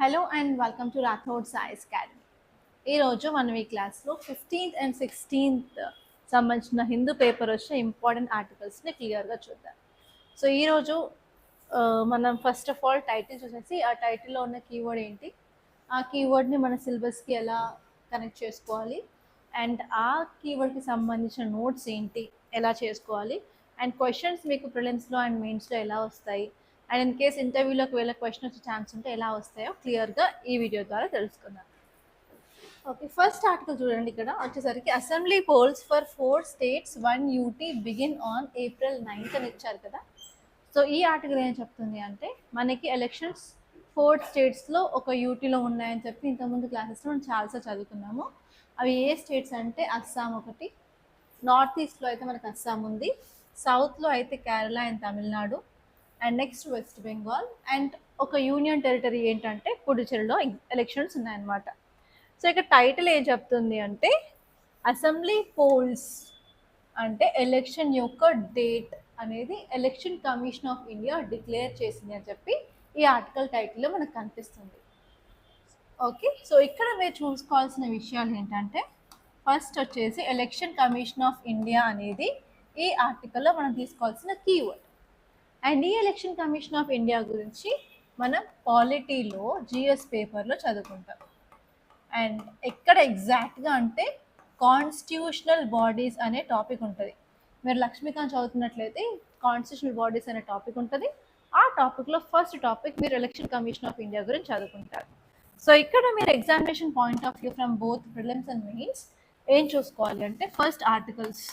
Hello and welcome to Rathod science academy. ఈరోజు మనం ఈ క్లాస్లో 15th అండ్ 16th సంబంధించిన హిందూ పేపర్ వచ్చిన ఇంపార్టెంట్ ఆర్టికల్స్ని క్లియర్గా చూద్దాం. సో ఈరోజు మనం ఫస్ట్ ఆఫ్ ఆల్ టైటిల్ చూసేసి ఆ టైటిల్లో ఉన్న కీవర్డ్ ఏంటి, ఆ కీవర్డ్ని మన సిలబస్కి ఎలా కనెక్ట్ చేసుకోవాలి, అండ్ ఆ కీవర్డ్కి సంబంధించిన నోట్స్ ఏంటి ఎలా చేసుకోవాలి, అండ్ క్వశ్చన్స్ మీకు ప్రిలిమ్స్లో అండ్ మెయిన్స్లో ఎలా వస్తాయి, అండ్ ఇన్ కేస్ ఇంటర్వ్యూలోకి వెళ్ళే క్వశ్చన్ వచ్చే ఛాన్స్ ఉంటే ఎలా వస్తాయో క్లియర్గా ఈ వీడియో ద్వారా తెలుసుకుందాం. ఓకే, ఫస్ట్ ఆర్టికల్ చూడండి. ఇక్కడ వచ్చేసరికి assembly poles for 4 states 1 UT begin on April 9th అని ఇచ్చారు కదా. సో ఈ ఆర్టికల్ ఏం చెప్తుంది అంటే మనకి ఎలక్షన్స్ 4 స్టేట్స్లో ఒక యూటీలో ఉన్నాయని చెప్పి ఇంతకుముందు క్లాసెస్లో మనం చాలాసార్లు చదువుకున్నాము. అవి ఏ స్టేట్స్ అంటే అస్సాం ఒకటి, నార్త్ ఈస్ట్లో అయితే మనకు అస్సాం ఉంది, సౌత్లో అయితే Kerala and Tamil Nadu, and next west Bengal, and ఒక యూనియన్ టెరిటరీ ఏంటంటే పుడుచేరిలో ఎలక్షన్స్ ఉన్నాయన్నమాట. సో ఇక టైటిల్ ఏం చెప్తుంది అంటే అసెంబ్లీ పోల్స్ అంటే ఎలక్షన్ యొక్క డేట్ అనేది election commission of India declare చేసింది అని చెప్పి ఈ ఆర్టికల్ టైటిల్లో మనకు కనిపిస్తుంది. ఓకే, సో ఇక్కడ మీరు చూసుకోవాల్సిన విషయాలు ఏంటంటే ఫస్ట్ వచ్చేసి ఎలక్షన్ కమిషన్ ఆఫ్ ఇండియా అనేది ఈ ఆర్టికల్లో మనం తీసుకోవాల్సిన కీవర్డ్. అండ్ ఈ ఎలక్షన్ కమిషన్ ఆఫ్ ఇండియా గురించి మనం పాలిటీలో జిఎస్ పేపర్లో చదువుకుంటాం. అండ్ ఎక్కడ ఎగ్జాక్ట్గా అంటే కాన్స్టిట్యూషనల్ బాడీస్ అనే టాపిక్ ఉంటుంది. మీరు లక్ష్మీకాంత్ చదువుతున్నట్లయితే కాన్స్టిట్యూషనల్ బాడీస్ అనే టాపిక్ ఉంటుంది. ఆ టాపిక్లో ఫస్ట్ టాపిక్ మీరు ఎలక్షన్ కమిషన్ ఆఫ్ ఇండియా గురించి చదువుకుంటారు. సో ఇక్కడ మీరు examination point of view from both prelims and mains ఏం చూసుకోవాలి అంటే ఫస్ట్ ఆర్టికల్స్,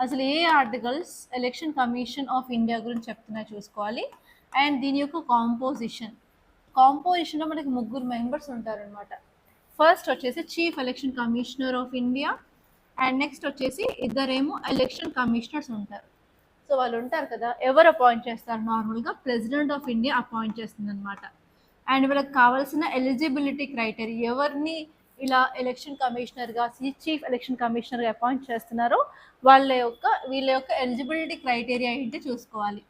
అసలు ఏ articles election commission of India గురించి చెప్తున్నాయో చూసుకోవాలి. అండ్ దీని యొక్క కాంపోజిషన్లో మనకి 3 మెంబర్స్ ఉంటారనమాట. ఫస్ట్ వచ్చేసి chief election commissioner of India, and next వచ్చేసి ఇద్దరేమో ఎలక్షన్ కమిషనర్స్ ఉంటారు. సో వాళ్ళు ఉంటారు కదా, ఎవరు అపాయింట్ చేస్తారు? నార్మల్గా ప్రెసిడెంట్ ఆఫ్ ఇండియా అపాయింట్ చేస్తుంది అనమాట. అండ్ వీళ్ళకి కావాల్సిన ఎలిజిబిలిటీ క్రైటీరియా, ఎవరిని ఇలా ఎలక్షన్ కమిషనర్గా చీఫ్ ఎలక్షన్ కమిషనర్గా అపాయింట్ చేస్తున్నారో వీళ్ళ యొక్క ఎలిజిబిలిటీ క్రైటీరియా ఏంటి చూసుకోవాలి.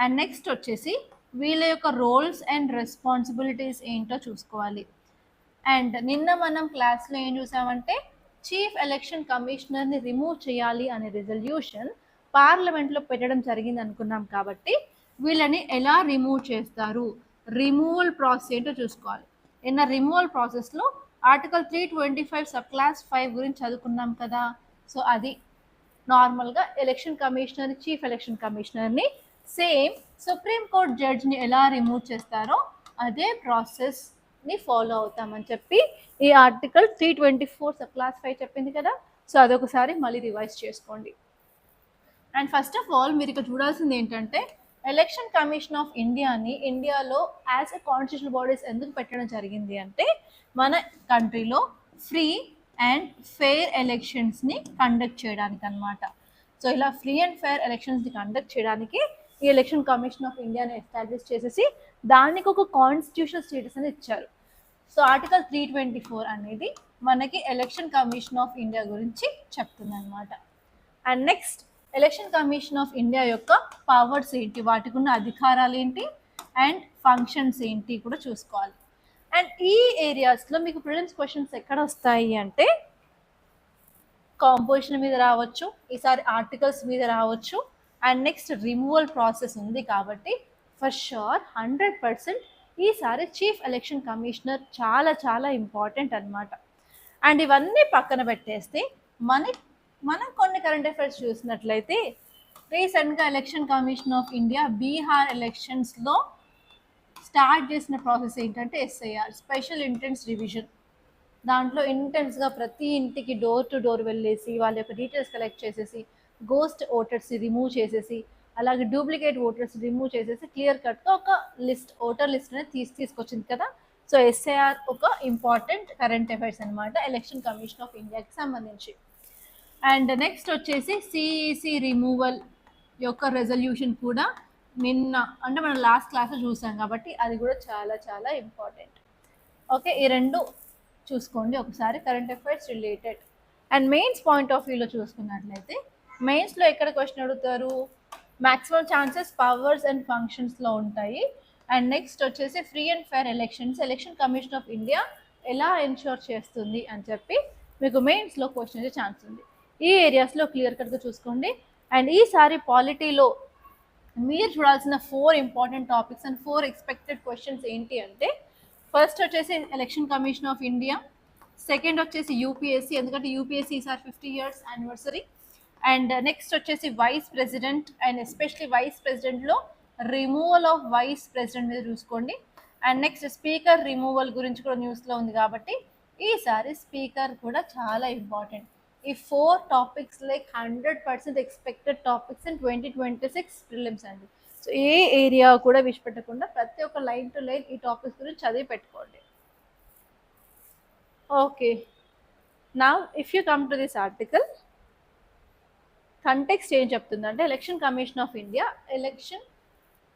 అండ్ నెక్స్ట్ వచ్చేసి వీళ్ళ యొక్క రోల్స్ అండ్ రెస్పాన్సిబిలిటీస్ ఏంటో చూసుకోవాలి. అండ్ నిన్న మనం క్లాస్లో ఏం చూసామంటే చీఫ్ ఎలక్షన్ కమిషనర్ని రిమూవ్ చేయాలి అనే రిజల్యూషన్ పార్లమెంట్లో పెట్టడం జరిగింది అనుకున్నాం. కాబట్టి వీళ్ళని ఎలా రిమూవ్ చేస్తారు, రిమూవల్ ప్రాసెస్ ఏంటో చూసుకోవాలి. నిన్న రిమూవల్ ప్రాసెస్లో ఆర్టికల్ 325 సబ్ క్లాస్ 5 గురించి చదువుకున్నాం కదా. సో అది నార్మల్గా ఎలక్షన్ కమిషనర్, చీఫ్ ఎలక్షన్ కమిషనర్ని సేమ్ సుప్రీంకోర్టు జడ్జిని ఎలా రిమూవ్ చేస్తారో అదే ప్రాసెస్ని ఫాలో అవుతామని చెప్పి ఈ ఆర్టికల్ 324 సబ్ క్లాస్ 5 చెప్పింది కదా. సో అదొకసారి మళ్ళీ రివైజ్ చేసుకోండి. అండ్ ఫస్ట్ ఆఫ్ ఆల్ మీరు ఇక్కడ చూడాల్సింది ఏంటంటే ఎలక్షన్ కమిషన్ ఆఫ్ ఇండియాని ఇండియాలో యాజ్ ఎ కాన్స్టిట్యూషనల్ బాడీస్ ఎందుకు పెట్టడం జరిగింది అంటే మన కంట్రీలో ఫ్రీ అండ్ ఫెయిర్ ఎలక్షన్స్ని కండక్ట్ చేయడానికి అనమాట. సో ఇలా ఫ్రీ అండ్ ఫెయిర్ ఎలక్షన్స్ని కండక్ట్ చేయడానికి ఈ ఎలక్షన్ కమిషన్ ఆఫ్ ఇండియాని ఎస్టాబ్లిష్ చేసేసి దానికి ఒక కాన్స్టిట్యూషనల్ స్టేటస్ అని ఇచ్చారు. సో ఆర్టికల్ 324 అనేది మనకి ఎలక్షన్ కమిషన్ ఆఫ్ ఇండియా గురించి చెప్తుంది అనమాట. And next election commission of India యొక్క పవర్స్ ఏంటి, వాటికి ఉన్న అధికారాలు ఏంటి, అండ్ ఫంక్షన్స్ ఏంటి కూడా చూసుకోవాలి. అండ్ ఈ ఏరియాస్లో మీకు ప్రిలిమ్స్ క్వశ్చన్స్ ఎక్కడ వస్తాయి అంటే కాంపోజిషన్ మీద రావచ్చు, ఈసారి ఆర్టికల్స్ మీద రావచ్చు, అండ్ నెక్స్ట్ రిమూవల్ ప్రాసెస్ ఉంది. కాబట్టి ఫర్ షూర్ 100% ఈసారి చీఫ్ ఎలక్షన్ కమిషనర్ చాలా చాలా ఇంపార్టెంట్ అనమాట. అండ్ ఇవన్నీ పక్కన పెట్టేస్తే మనం కొన్ని కరెంట్ అఫైర్స్ చూసినట్లయితే రీసెంట్గా election commission of India Bihar ఎలక్షన్స్లో స్టార్ట్ చేసిన ప్రాసెస్ ఏంటంటే SIR, స్పెషల్ ఇంటెన్స్ రివిజన్. దాంట్లో ఇంటెన్స్గా ప్రతి ఇంటికి డోర్ టు డోర్ వెళ్ళేసి వాళ్ళ యొక్క డీటెయిల్స్ కలెక్ట్ చేసేసి గోస్ట్ ఓటర్స్ని రిమూవ్ చేసేసి అలాగే డూప్లికేట్ ఓటర్స్ రిమూవ్ చేసేసి క్లియర్ కట్గా ఒక ఓటర్ లిస్ట్ అనేది తీసుకొచ్చింది కదా. సో SIR ఒక ఇంపార్టెంట్ కరెంట్ అఫైర్స్ అనమాట ఎలక్షన్ కమిషన్ ఆఫ్ ఇండియాకి సంబంధించి. అండ్ నెక్స్ట్ వచ్చేసి CEC రిమూవల్ యొక్క రెజల్యూషన్ కూడా నిన్న అంటే మనం లాస్ట్ క్లాస్లో చూసాం కాబట్టి అది కూడా చాలా చాలా ఇంపార్టెంట్. ఓకే, ఈ రెండు చూసుకోండి ఒకసారి current affairs related. And mains point of వ్యూలో చూసుకున్నట్లయితే మెయిన్స్లో ఎక్కడ క్వశ్చన్ అడుగుతారు, మ్యాక్సిమం ఛాన్సెస్ పవర్స్ అండ్ ఫంక్షన్స్లో ఉంటాయి. అండ్ నెక్స్ట్ వచ్చేసి free and fair elections, election commission of India ఎలా ఎన్షూర్ చేస్తుంది అని చెప్పి మీకు మెయిన్స్లో క్వశ్చన్ వచ్చే ఛాన్స్ ఉంది. ఈ ఏరియాస్లో క్లియర్ కట్గా చూసుకోండి. అండ్ ఈసారి పాలిటీలో మీరు చూడాల్సిన 4 important topics and 4 expected questions ఏంటి అంటే, ఫస్ట్ వచ్చేసి election commission of India, second వచ్చేసి యూపీఎస్సీ, ఎందుకంటే యూపీఎస్సీ ఈసారి 50 years యానివర్సరీ. అండ్ నెక్స్ట్ వచ్చేసి vice president, and especially vice ప్రెసిడెంట్లో రిమూవల్ ఆఫ్ వైస్ ప్రెసిడెంట్ మీద చూసుకోండి. అండ్ నెక్స్ట్ స్పీకర్ రిమూవల్ గురించి కూడా న్యూస్లో ఉంది కాబట్టి ఈసారి స్పీకర్ కూడా చాలా ఇంపార్టెంట్. ఈ 4 topics like 100% expected topics in 2026 prelims అండి. సో ఏ ఏరియా కూడా విడిచిపెట్టకుండా ప్రతి ఒక్క లైన్ టు లైన్ ఈ టాపిక్స్ గురించి చదివి పెట్టుకోండి. Okay, now if you come to this article, context ఏం చెప్తుందంటే election commission of India election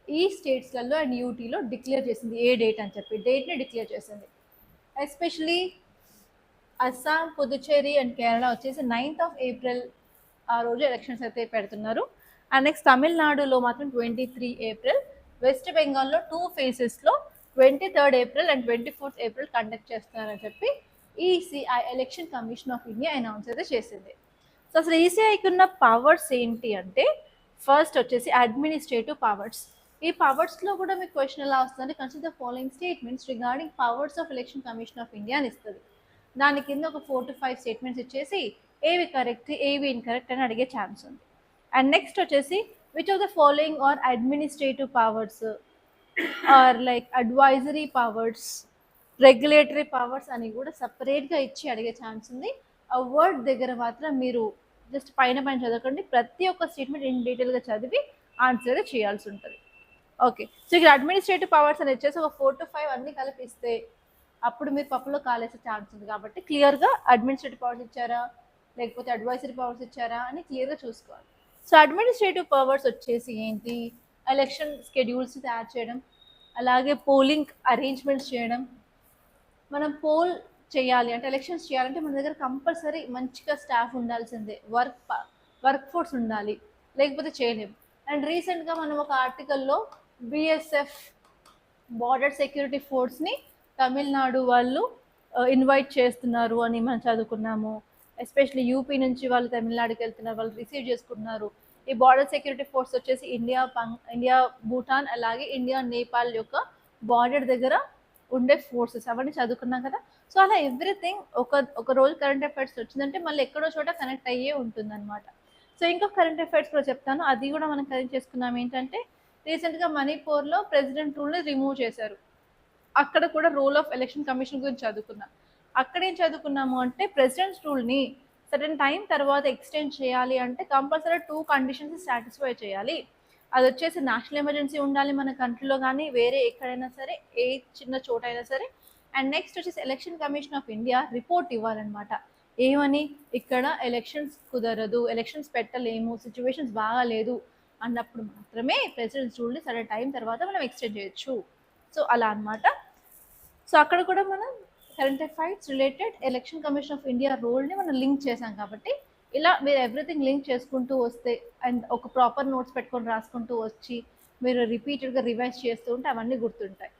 ఈ స్టేట్స్లలో అండ్ యూటీలో డిక్లేర్ చేసింది ఏ డేట్ అని చెప్పి డేట్ని డిక్లేర్ చేసింది. ఎస్పెషలీ అస్సాం, పుదుచ్చేరి అండ్ కేరళ వచ్చేసి 9th of April ఆ రోజు ఎలక్షన్స్ అయితే పెడుతున్నారు. అండ్ నెక్స్ట్ తమిళనాడులో మాత్రం 23 April, వెస్ట్ బెంగాల్లో 2 phases-లో 23rd April and 24th April conduct చేస్తున్నారని చెప్పి ECI election commission of India announce అయితే చేసింది. సో అసలు ఈసీఐకి ఉన్న పవర్స్ ఏంటి అంటే, ఫస్ట్ వచ్చేసి అడ్మినిస్ట్రేటివ్ పవర్స్. ఈ పవర్స్లో కూడా మీకు క్వశ్చన్ ఎలా వస్తుందంటే, consider the following statements regarding powers of election commission of India అని ఇస్తుంది. దాని కింద ఒక 4 to 5 స్టేట్మెంట్స్ ఇచ్చేసి ఏవి కరెక్ట్ ఏవి ఇన్కరెక్ట్ అని అడిగే ఛాన్స్ ఉంది. అండ్ నెక్స్ట్ వచ్చేసి which of the following are administrative powers are like advisory powers, regulatory powers అని కూడా సపరేట్గా ఇచ్చి అడిగే ఛాన్స్ ఉంది. ఆ వర్డ్ దగ్గర మాత్రం మీరు జస్ట్ పైన చదవకండి, ప్రతి ఒక్క స్టేట్మెంట్ ఇన్ డీటెయిల్గా చదివి ఆన్సర్ చేయాల్సి ఉంటుంది. ఓకే, సో ఇక్కడ అడ్మినిస్ట్రేటివ్ పవర్స్ అని వచ్చేసి ఒక 4 to 5 అన్నీ కలిపిస్తే అప్పుడు మీరు పప్పులో కాలేసే ఛాన్స్ ఉంది. కాబట్టి క్లియర్గా అడ్మినిస్ట్రేటివ్ పవర్స్ ఇచ్చారా లేకపోతే అడ్వైజరీ పవర్స్ ఇచ్చారా అని క్లియర్గా చూసుకోవాలి. సో అడ్మినిస్ట్రేటివ్ పవర్స్ వచ్చేసి ఏంటి, ఎలక్షన్ స్కెడ్యూల్స్ తయారు చేయడం, అలాగే పోలింగ్ అరేంజ్మెంట్స్ చేయడం. మనం పోల్ చేయాలి అంటే ఎలక్షన్స్ చేయాలంటే మన దగ్గర కంపల్సరీ మంచిగా స్టాఫ్ ఉండాల్సిందే, వర్క్ ఫోర్స్ ఉండాలి, లేకపోతే చేయలేము. అండ్ రీసెంట్గా మనం ఒక ఆర్టికల్లో బిఎస్ఎఫ్ బార్డర్ సెక్యూరిటీ ఫోర్స్ని తమిళనాడు వాళ్ళు ఇన్వైట్ చేస్తున్నారు అని మనం చదువుకున్నాము. ఎస్పెషల్లీ యూపీ నుంచి వాళ్ళు తమిళనాడుకి వెళ్తున్నారు, వాళ్ళు రిసీవ్ చేసుకుంటున్నారు. ఈ బార్డర్ సెక్యూరిటీ ఫోర్స్ వచ్చేసి ఇండియా భూటాన్ అలాగే ఇండియా నేపాల్ యొక్క బార్డర్ దగ్గర ఉండే ఫోర్సెస్ అవన్నీ చదువుకున్నాం కదా. సో అలా ఎవ్రీథింగ్ ఒక రోజు కరెంట్ అఫైర్స్ వచ్చిందంటే మళ్ళీ ఎక్కడో చోట కనెక్ట్ అయ్యే ఉంటుంది అనమాట. సో ఇంకొక కరెంట్ అఫైర్స్ కూడా చెప్తాను, అది కూడా మనం కరెక్ట్ చేసుకున్నాం. ఏంటంటే రీసెంట్గా మణిపూర్లో ప్రెసిడెంట్ రూల్ని రిమూవ్ చేశారు. అక్కడ కూడా రోల్ ఆఫ్ ఎలక్షన్ కమిషన్ గురించి చదువుకున్నాం. అక్కడ ఏం చదువుకున్నాము అంటే, ప్రెసిడెంట్స్ రూల్ని సర్టెన్ టైం తర్వాత ఎక్స్టెండ్ చేయాలి అంటే కంపల్సరీ 2 కండిషన్స్ సాటిస్ఫై చేయాలి. అది వచ్చేసి నేషనల్ ఎమర్జెన్సీ ఉండాలి మన కంట్రీలో కానీ వేరే ఎక్కడైనా సరే, ఏ చిన్న చోట అయినా సరే. అండ్ నెక్స్ట్ వచ్చేసి election commission of India report ఇవ్వాలన్నమాట. ఏమని, ఇక్కడ ఎలక్షన్స్ కుదరదు, ఎలక్షన్స్ పెట్టలేము, సిచ్యువేషన్స్ బాగాలేదు అన్నప్పుడు మాత్రమే ప్రెసిడెంట్స్ రూల్ని సరే టైం తర్వాత మనం ఎక్స్టెండ్ చేయొచ్చు. సో అలా అనమాట. సో అక్కడ కూడా మనం current affairs related election commission of India రోల్ని మనం లింక్ చేసాం. కాబట్టి ఇలా మీరు ఎవ్రీథింగ్ లింక్ చేసుకుంటూ వస్తే అండ్ ఒక ప్రాపర్ నోట్స్ పెట్టుకొని రాసుకుంటూ వచ్చి మీరు రిపీటెడ్గా రివైజ్ చేస్తూ ఉంటే అవన్నీ గుర్తుంటాయి.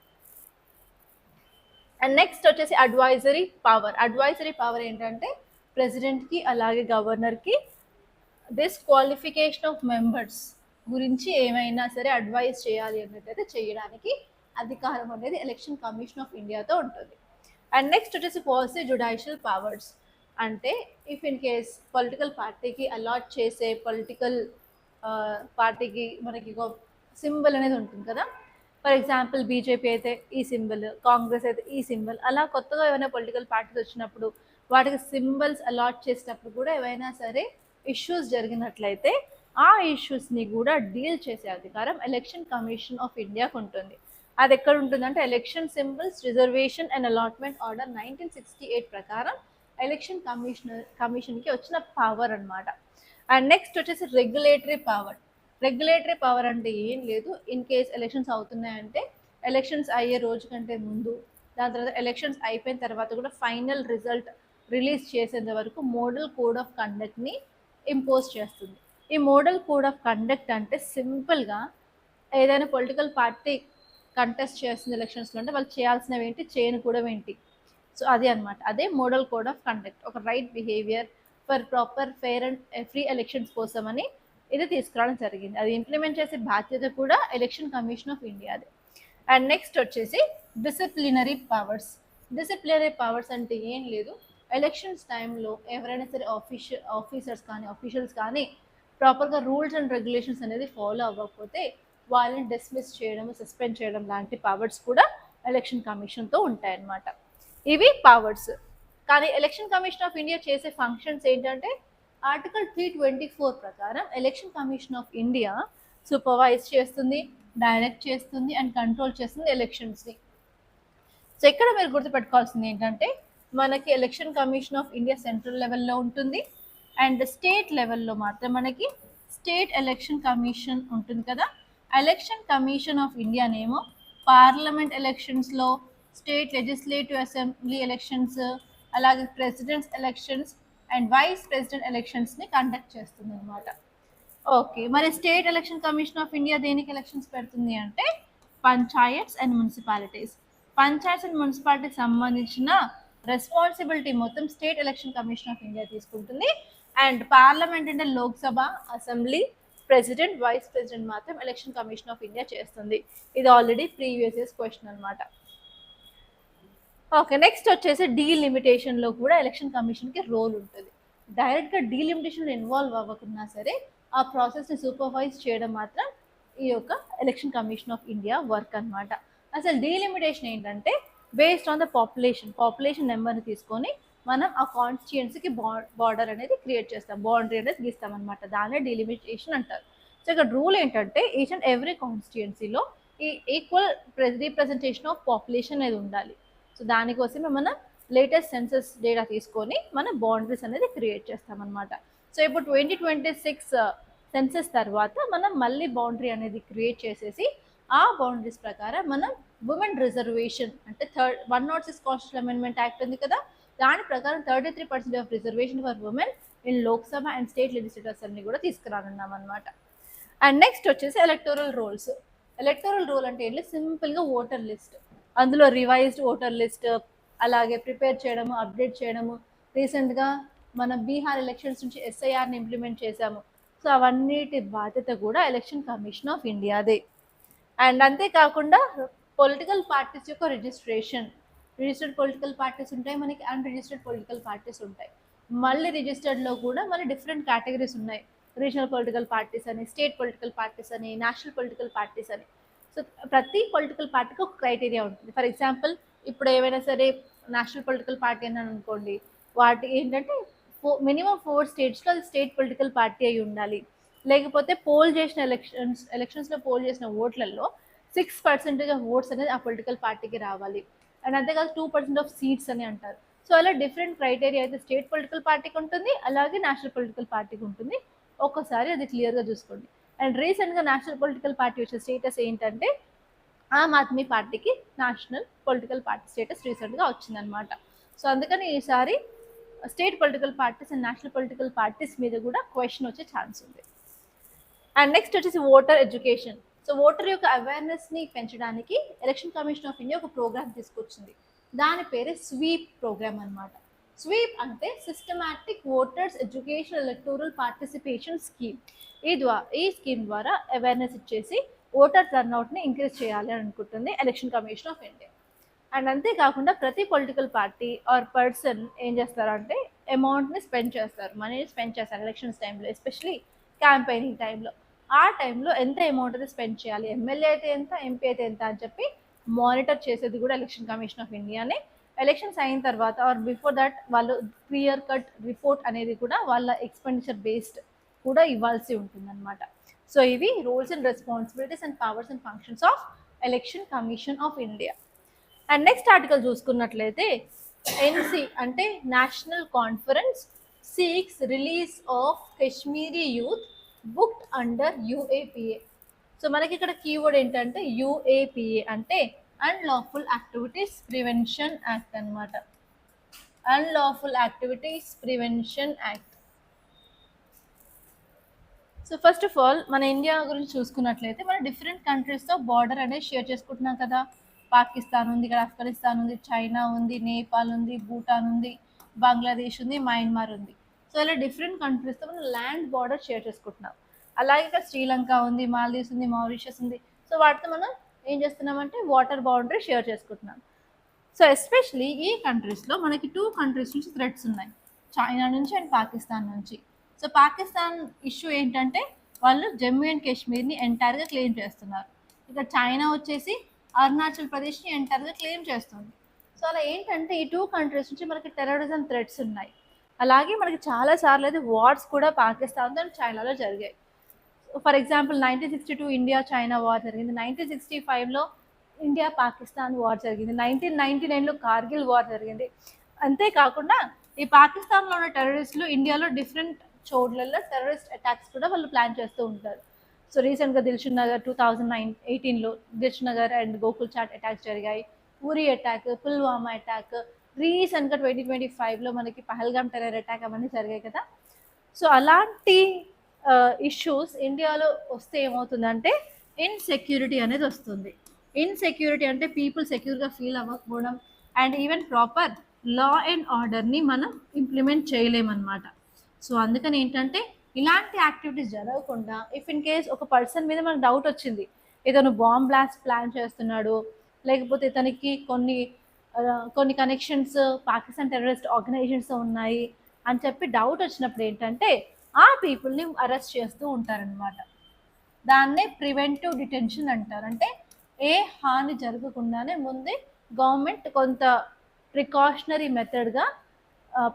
అండ్ నెక్స్ట్ వచ్చేసి అడ్వైజరీ పవర్. అడ్వైజరీ పవర్ ఏంటంటే ప్రెసిడెంట్కి అలాగే గవర్నర్కి డిస్క్వాలిఫికేషన్ ఆఫ్ మెంబర్స్ గురించి ఏమైనా సరే అడ్వైజ్ చేయాలి అన్నట్టయితే చేయడానికి అధికారం అనేది ఎలక్షన్ కమిషన్ ఆఫ్ ఇండియాతో ఉంటుంది. అండ్ నెక్స్ట్ వచ్చేసి పాలసీ జ్యుడిషియల్ పవర్స్. అంటే ఇఫ్ ఇన్ కేస్ పొలిటికల్ పార్టీకి అలాట్ చేసే పొలిటికల్ పార్టీకి మనకి ఒక సింబల్ అనేది ఉంటుంది కదా. ఫర్ ఎగ్జాంపుల్ బీజేపీ అయితే ఈ సింబల్, కాంగ్రెస్ అయితే ఈ సింబల్. అలా కొత్తగా ఏమైనా పొలిటికల్ పార్టీస్ వచ్చినప్పుడు వాటికి సింబల్స్ అలాట్ చేసేటప్పుడు కూడా ఏవైనా సరే ఇష్యూస్ జరిగినట్లయితే ఆ ఇష్యూస్ని కూడా డీల్ చేసే అధికారం ఎలక్షన్ కమిషన్ ఆఫ్ ఇండియాకు ఉంటుంది. అది ఎక్కడ ఉంటుందంటే election symbols reservation and allotment order 1968 ప్రకారం ఎలక్షన్ కమిషన్కి వచ్చిన పవర్ అనమాట. అండ్ నెక్స్ట్ వచ్చేసి రెగ్యులేటరీ పవర్. రెగ్యులేటరీ పవర్ అంటే ఏం లేదు, ఇన్ కేస్ ఎలక్షన్స్ అవుతున్నాయంటే ఎలక్షన్స్ అయ్యే రోజు కంటే ముందు, దాని తర్వాత ఎలక్షన్స్ అయిపోయిన తర్వాత కూడా ఫైనల్ రిజల్ట్ రిలీజ్ చేసేంత వరకు మోడల్ కోడ్ ఆఫ్ కండక్ట్ని ఇంపోజ్ చేస్తుంది. ఈ మోడల్ కోడ్ ఆఫ్ కండక్ట్ అంటే సింపుల్గా ఏదైనా పొలిటికల్ పార్టీ కంటెస్ట్ చేస్తుంది ఎలక్షన్స్లో అంటే వాళ్ళు చేయాల్సినవి ఏంటి, చేయను కూడా ఏంటి. సో అది అనమాట, అదే మోడల్ కోడ్ ఆఫ్ కండక్ట్, ఒక right behaviour for proper fair and free elections కోసం అని ఇది తీసుకురావడం జరిగింది. అది ఇంప్లిమెంట్ చేసే బాధ్యత కూడా ఎలక్షన్ కమిషన్ ఆఫ్ ఇండియాది. అండ్ నెక్స్ట్ వచ్చేసి డిసిప్లినరీ పవర్స్. డిసిప్లినరీ పవర్స్ అంటే ఏం లేదు, ఎలక్షన్స్ టైంలో ఎవరైనా సరే ఆఫీసర్స్ కానీ అఫీషియల్స్ కానీ ప్రాపర్గా రూల్స్ అండ్ రెగ్యులేషన్స్ అనేది ఫాలో అవ్వకపోతే వాళ్ళని డిస్మిస్ చేయడం, సస్పెండ్ చేయడం లాంటి పవర్స్ కూడా ఎలక్షన్ కమిషన్తో ఉంటాయన్నమాట. ఇవి పవర్స్. కానీ ఎలక్షన్ కమిషన్ ఆఫ్ ఇండియా చేసే ఫంక్షన్స్ ఏంటంటే ఆర్టికల్ 324 ప్రకారం election commission of India supervise చేస్తుంది, డైరెక్ట్ చేస్తుంది అండ్ కంట్రోల్ చేస్తుంది ఎలక్షన్స్ని. సో ఇక్కడ మీరు గుర్తుపెట్టుకోవాల్సింది ఏంటంటే మనకి election commission of India central లెవెల్లో ఉంటుంది అండ్ స్టేట్ లెవెల్లో మాత్రం మనకి స్టేట్ ఎలక్షన్ కమిషన్ ఉంటుంది కదా. ఎలక్షన్ కమిషన్ ఆఫ్ ఇండియానేమో పార్లమెంట్ ఎలక్షన్స్లో, స్టేట్ లెజిస్లేటివ్ అసెంబ్లీ ఎలక్షన్స్, అలాగే presidents elections and vice president ఎలక్షన్స్ని కండక్ట్ చేస్తుంది అనమాట. ఓకే, మరి state election commission of India దేనికి ఎలక్షన్స్ పెడుతుంది అంటే panchayats and municipalities. Panchayats and మున్సిపాలిటీకి సంబంధించిన రెస్పాన్సిబిలిటీ మొత్తం state election commission of India తీసుకుంటుంది. అండ్ పార్లమెంట్ అంటే Lok Sabha, assembly, president, vice president మాత్రం ఎలక్షన్ కమిషన్ ఆఫ్ ఇండియా చేస్తుంది. ఇది ఆల్రెడీ ప్రీవియస్ ఇయర్స్ క్వశ్చన్ అనమాట. ఓకే, నెక్స్ట్ వచ్చేసి డీలిమిటేషన్లో కూడా ఎలక్షన్ కమిషన్కి రోల్ ఉంటుంది. డైరెక్ట్గా డీలిమిటేషన్లో ఇన్వాల్వ్ అవ్వకున్నా సరే ఆ ప్రాసెస్ని సూపర్వైజ్ చేయడం మాత్రం ఈ యొక్క election commission of India work అనమాట. అసలు డీలిమిటేషన్ ఏంటంటే బేస్డ్ ఆన్ ద పాపులేషన్ నెంబర్ని తీసుకొని మనం ఆ కాన్స్టిట్యుయెన్సీకి బార్డర్ అనేది క్రియేట్ చేస్తాం, బౌండరీ అనేది గీస్తాం అనమాట. దాన్నే డీలిమిటేషన్ అంటారు. సో ఇక్కడ రూల్ ఏంటంటే ఈచ్ అండ్ ఎవ్రీ కాన్స్టిట్యుయెన్సీలో ఈ ఈక్వల్ రిప్రజెంటేషన్ ఆఫ్ పాపులేషన్ అనేది ఉండాలి. సో దానికోసమే మనం లేటెస్ట్ సెన్సస్ డేటా తీసుకొని మనం బౌండరీస్ అనేది క్రియేట్ చేస్తామన్నమాట. సో ఇప్పుడు 2026 సెన్సస్ తర్వాత మనం మళ్ళీ బౌండరీ అనేది క్రియేట్ చేసేసి ఆ బౌండరీస్ ప్రకారం మనం ఉమెన్ రిజర్వేషన్ అంటే 106 కాన్స్టిట్యూషన్ అమెండ్మెంట్ యాక్ట్ ఉంది కదా, దాని ప్రకారం 33% of reservation for women in Lok Sabha and state legislative assembly కూడా తీసుకురానున్నాం అనమాట. అండ్ నెక్స్ట్ వచ్చేసి ఎలక్టోరల్ రోల్స్. ఎలక్టోరల్ రోల్ అంటే ఏంటి, సింపుల్గా ఓటర్ లిస్ట్, అందులో రివైజ్డ్ ఓటర్ లిస్ట్ అలాగే ప్రిపేర్ చేయడము, అప్డేట్ చేయడము. రీసెంట్గా మనం బీహార్ ఎలక్షన్స్ నుంచి ఎస్ఐఆర్ని ఇంప్లిమెంట్ చేశాము. సో అవన్నిటి బాధ్యత కూడా ఎలక్షన్ కమిషన్ ఆఫ్ ఇండియాదే. అండ్ అంతేకాకుండా పొలిటికల్ పార్టీస్ యొక్క రిజిస్టర్డ్ పొలిటికల్ పార్టీస్ ఉంటాయి మనకి, అన్రిజిస్టర్డ్ పొలిటికల్ పార్టీస్ ఉంటాయి. మళ్ళీ రిజిస్టర్డ్లో కూడా మళ్ళీ డిఫరెంట్ కేటగిరీస్ ఉన్నాయి, రీజనల్ పొలిటికల్ పార్టీస్ అని, స్టేట్ పొలిటికల్ పార్టీస్ అని, నేషనల్ పొలిటికల్ పార్టీస్ అని. సో ప్రతి పొలిటికల్ పార్టీకి ఒక క్రైటీరియా ఉంటుంది. ఫర్ ఎగ్జాంపుల్ ఇప్పుడు ఏమైనా సరే నేషనల్ పొలిటికల్ పార్టీ అని అనుకోండి, వాటి ఏంటంటే మినిమం 4 స్టేట్స్లో అది స్టేట్ పొలిటికల్ పార్టీ అయి ఉండాలి. లేకపోతే పోల్ చేసిన ఎలక్షన్స్లో పోల్ చేసిన ఓట్లలో 6% ఆఫ్ ఓట్స్ అనేది ఆ పొలిటికల్ పార్టీకి రావాలి. అండ్ అంతేకాదు 2% ఆఫ్ సీట్స్ అని అంటారు. సో అలా డిఫరెంట్ క్రైటీరియా అయితే స్టేట్ పొలిటికల్ పార్టీకి ఉంటుంది, అలాగే నేషనల్ పొలిటికల్ పార్టీకి ఉంటుంది. ఒక్కసారి అది క్లియర్గా చూసుకోండి. అండ్ రీసెంట్గా నేషనల్ పొలిటికల్ పార్టీ వచ్చే స్టేటస్ ఏంటంటే ఆమ్ ఆద్మీ పార్టీకి నేషనల్ పొలిటికల్ పార్టీ స్టేటస్ రీసెంట్గా వచ్చిందనమాట. సో అందుకని ఈసారి state political parties and national political parties మీద కూడా క్వశ్చన్ వచ్చే ఛాన్స్ ఉంది. అండ్ నెక్స్ట్ వచ్చేసి ఓటర్ ఎడ్యుకేషన్. సో ఓటర్ యొక్క అవేర్నెస్ని పెంచడానికి ఎలక్షన్ కమిషన్ ఆఫ్ ఇండియా ఒక ప్రోగ్రామ్ తీసుకొచ్చింది. దాని పేరే స్వీప్ ప్రోగ్రామ్ అనమాట. స్వీప్ అంటే systematic voters education electoral participation scheme. ఈ స్కీమ్ ద్వారా అవేర్నెస్ ఇచ్చేసి ఓటర్ టర్న్అవుట్ని ఇంక్రీజ్ చేయాలి అని అనుకుంటుంది election commission of India. And అంతేకాకుండా ప్రతి పొలిటికల్ పార్టీ ఆర్ పర్సన్ ఏం చేస్తారంటే అమౌంట్ని స్పెండ్ చేస్తారు, మనీని స్పెండ్ చేస్తారు ఎలక్షన్స్ టైంలో, ఎస్పెషలీ క్యాంపెయినింగ్ టైంలో. ఆ టైంలో ఎంత అమౌంట్ అయితే స్పెండ్ చేయాలి, ఎమ్మెల్యే అయితే ఎంత, ఎంపీ అయితే ఎంత అని చెప్పి మానిటర్ చేసేది కూడా ఎలక్షన్ కమిషన్ ఆఫ్ ఇండియానే. ఎలక్షన్స్ అయిన తర్వాత ఆర్ బిఫోర్ దట్ వాళ్ళు క్లియర్ కట్ రిపోర్ట్ అనేది కూడా వాళ్ళ ఎక్స్పెండిచర్ బేస్డ్ కూడా ఇవ్వాల్సి ఉంటుందన్నమాట. సో ఇవి rules and responsibilities and powers and functions of election commission of India. And next article చూసుకున్నట్లయితే ఎన్సీ అంటే national conference seeks release of Kashmiri youth booked under UAPA. So మనకి ఇక్కడ కీవర్డ్ ఏంటంటే యూఏపీఏ అంటే అన్లాఫుల్ యాక్టివిటీస్ ప్రివెన్షన్ యాక్ట్ అనమాట. Unlawful activities prevention act. So so first of all మన India గురించి చూసుకున్నట్లయితే మనం డిఫరెంట్ కంట్రీస్తో బార్డర్ అనేది షేర్ చేసుకుంటున్నాం కదా. పాకిస్తాన్ ఉంది, ఇక్కడ ఆఫ్ఘనిస్తాన్ ఉంది, చైనా ఉంది, నేపాల్ ఉంది, భూటాన్ ఉంది, బంగ్లాదేశ్ ఉంది, మయన్మార్ ఉంది. సో ఇలా డిఫరెంట్ కంట్రీస్తో మనం ల్యాండ్ బార్డర్ షేర్ చేసుకుంటున్నాం. అలాగే ఇక్కడ శ్రీలంక ఉంది, మాల్దీవ్స్ ఉంది, మారిషస్ ఉంది. సో వాటితో మనం ఏం చేస్తున్నామంటే వాటర్ బౌండరీ షేర్ చేసుకుంటున్నాం. సో ఎస్పెషలీ ఈ కంట్రీస్లో మనకి 2 కంట్రీస్ నుంచి థ్రెట్స్ ఉన్నాయి, చైనా నుంచి అండ్ పాకిస్తాన్ నుంచి. సో పాకిస్తాన్ ఇష్యూ ఏంటంటే వాళ్ళు జమ్మూ అండ్ కాశ్మీర్ని ఎంటైర్గా క్లెయిమ్ చేస్తున్నారు. ఇక చైనా వచ్చేసి అరుణాచల్ ప్రదేశ్ని ఎంటైర్గా క్లెయిమ్ చేస్తుంది. సో అలా ఏంటంటే ఈ 2 కంట్రీస్ నుంచి మనకి టెర్రరిజం థ్రెట్స్ ఉన్నాయి. అలాగే మనకి చాలాసార్లు అయితే వార్స్ కూడా పాకిస్తాన్తో అండ్ చైనాలో జరిగాయి. For example 1962 India China war జరిగింది, 1965లో ఇండియా పాకిస్తాన్ వార్ జరిగింది, 1999లో కార్గిల్ వార్ జరిగింది. అంతేకాకుండా ఈ పాకిస్తాన్లో ఉన్న టెర్రరిస్టులు ఇండియాలో డిఫరెంట్ చోట్లలో టెర్రరిస్ట్ అటాక్స్ కూడా వాళ్ళు ప్లాన్ చేస్తూ ఉంటారు. సో రీసెంట్గా దిల్షుక్ నగర్ 2018లో దిల్షుక్ నగర్ అండ్ గోకుల్ చాట్ అటాక్స్ జరిగాయి, ఊరి అటాక్, పుల్వామా అటాక్, రీసెంట్గా 2025లో మనకి పహల్గామ్ టెర్రర్ అటాక్ అవన్నీ జరిగాయి కదా. సో అలాంటి ఇష్యూస్ ఇండియాలో వస్తే ఏమవుతుందంటే ఇన్సెక్యూరిటీ అనేది వస్తుంది. ఇన్సెక్యూరిటీ అంటే పీపుల్ సెక్యూర్గా ఫీల్ అవ్వకపోవడం and even proper law and ఆర్డర్ని మనం ఇంప్లిమెంట్ చేయలేమన్నమాట. సో అందుకని ఏంటంటే ఇలాంటి యాక్టివిటీస్ జరగకుండా ఇఫ్ ఇన్ కేస్ ఒక పర్సన్ మీద మనకు డౌట్ వచ్చింది, ఇతను బాంబ్ బ్లాస్ట్ ప్లాన్ చేస్తున్నాడు, లేకపోతే ఇతనికి కొన్ని కనెక్షన్స్ పాకిస్తాన్ టెర్రరిస్ట్ ఆర్గనైజేషన్స్ ఉన్నాయి అని చెప్పి డౌట్ వచ్చినప్పుడు ఏంటంటే ఆ పీపుల్ని అరెస్ట్ చేస్తూ ఉంటారనమాట. దాన్నే ప్రివెంటివ్ డిటెన్షన్ అంటారు. అంటే ఏ హాని జరగకుండానే ముందే గవర్నమెంట్ కొంత ప్రికాషనరీ మెథడ్గా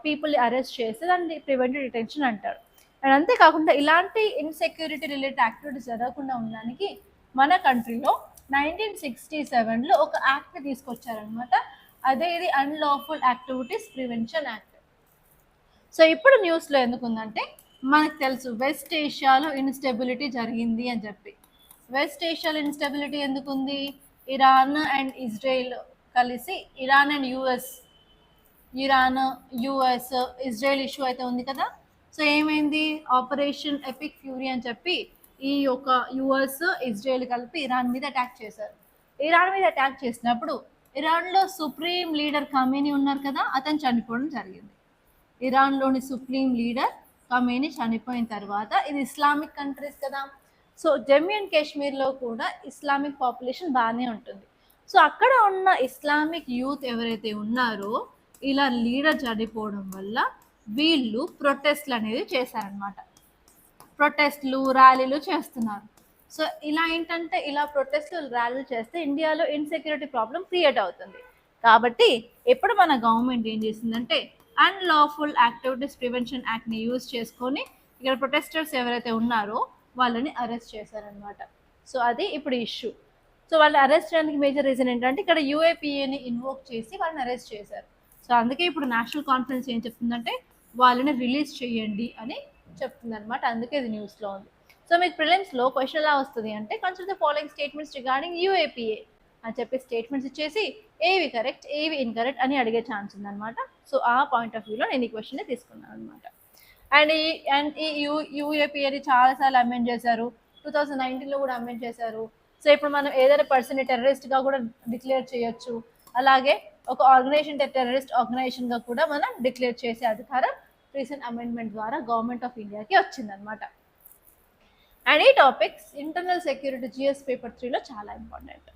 పీపుల్ని అరెస్ట్ చేస్తే దాన్ని ప్రివెంటివ్ డిటెన్షన్ అంటారు. అండ్ అంతేకాకుండా ఇలాంటి ఇన్సెక్యూరిటీ రిలేటెడ్ యాక్టివిటీస్ జరగకుండా ఉండడానికి మన కంట్రీలో 1967లో ఒక యాక్ట్ తీసుకొచ్చారనమాట. అదే ఇది unlawful activities prevention act. So ఇప్పుడు న్యూస్లో ఎందుకుందంటే మనకు తెలుసు వెస్ట్ ఏషియాలో ఇన్స్టెబిలిటీ జరిగింది అని చెప్పి. వెస్ట్ ఏషియాలో ఇన్స్టెబిలిటీ ఎందుకుంది? ఇరాన్ అండ్ ఇజ్రాయెల్ కలిసి ఇరాన్ యుఎస్ ఇజ్రాయెల్ ఇష్యూ అయితే ఉంది కదా. సో ఏమైంది, ఆపరేషన్ ఎపిక్ ఫ్యూరీ అని చెప్పి ఈ యొక్క యుఎస్ ఇజ్రాయెల్ కలిపి ఇరాన్ మీద అటాక్ చేశారు. ఇరాన్ మీద అటాక్ చేసినప్పుడు ఇరాన్లో సుప్రీం లీడర్ ఖమేనీ ఉన్నారు కదా, అతను చనిపోవడం జరిగింది. ఇరాన్లోని సుప్రీం లీడర్ ఖమేనీ చనిపోయిన తర్వాత ఇది ఇస్లామిక్ కంట్రీస్ కదా. సో జమ్మూ అండ్ కాశ్మీర్లో కూడా ఇస్లామిక్ పాపులేషన్ బాగానే ఉంటుంది. సో అక్కడ ఉన్న ఇస్లామిక్ యూత్ ఎవరైతే ఉన్నారో ఇలా లీడర్ చనిపోవడం వల్ల వీళ్ళు ప్రొటెస్ట్లు అనేది చేశారనమాట. ప్రొటెస్ట్లు ర్యాలీలు చేస్తున్నారు. సో ఇలా ఏంటంటే ఇలా ప్రొటెస్ట్లు ర్యాలీలు చేస్తే ఇండియాలో ఇన్సెక్యూరిటీ ప్రాబ్లం క్రియేట్ అవుతుంది. కాబట్టి ఎప్పుడు మన గవర్నమెంట్ ఏం చేసిందంటే అన్లాఫుల్ యాక్టివిటీస్ ప్రివెన్షన్ యాక్ట్ని యూజ్ చేసుకొని ఇక్కడ ప్రొటెస్టర్స్ ఎవరైతే ఉన్నారో వాళ్ళని అరెస్ట్ చేశారనమాట. సో అది ఇప్పుడు ఇష్యూ. సో వాళ్ళని అరెస్ట్ చేయడానికి మేజర్ రీజన్ ఏంటంటే ఇక్కడ యూఏపీఏని ఇన్వోక్ చేసి వాళ్ళని అరెస్ట్ చేశారు. సో అందుకే ఇప్పుడు నేషనల్ కాన్ఫరెన్స్ ఏం చెప్తుందంటే వాళ్ళని రిలీజ్ చేయండి అని చెప్తుంది అనమాట. అందుకే ఇది న్యూస్లో ఉంది. సో మీకు ప్రిలిమ్స్లో క్వశ్చన్ ఎలా వస్తుంది అంటే consider the following statements regarding UAPA అని చెప్పి స్టేట్మెంట్స్ ఇచ్చేసి ఏవి కరెక్ట్ ఏవి ఇన్కరెక్ట్ అని అడిగే ఛాన్స్ ఉందన్నమాట. సో ఆ పాయింట్ ఆఫ్ వ్యూలో నేను ఈ క్వశ్చన్ని తీసుకున్నాను అనమాట. అండ్ ఈ యూఏపీఏని చాలాసార్లు అమెండ్ చేశారు, 2019లో కూడా అమెండ్ చేశారు. సో ఇప్పుడు మనం ఏదైనా పర్సన్ని టెర్రరిస్ట్గా కూడా డిక్లేర్ చేయొచ్చు, అలాగే ఒక ఆర్గనైజేషన్ టెర్రరిస్ట్ ఆర్గనైజేషన్గా కూడా మనం డిక్లేర్ చేసే అధికారం రీసెంట్ అమెండ్మెంట్ ద్వారా గవర్నమెంట్ ఆఫ్ ఇండియాకి వచ్చిందనమాట. అండ్ ఈ topics internal security GS paper 3లో చాలా ఇంపార్టెంట్.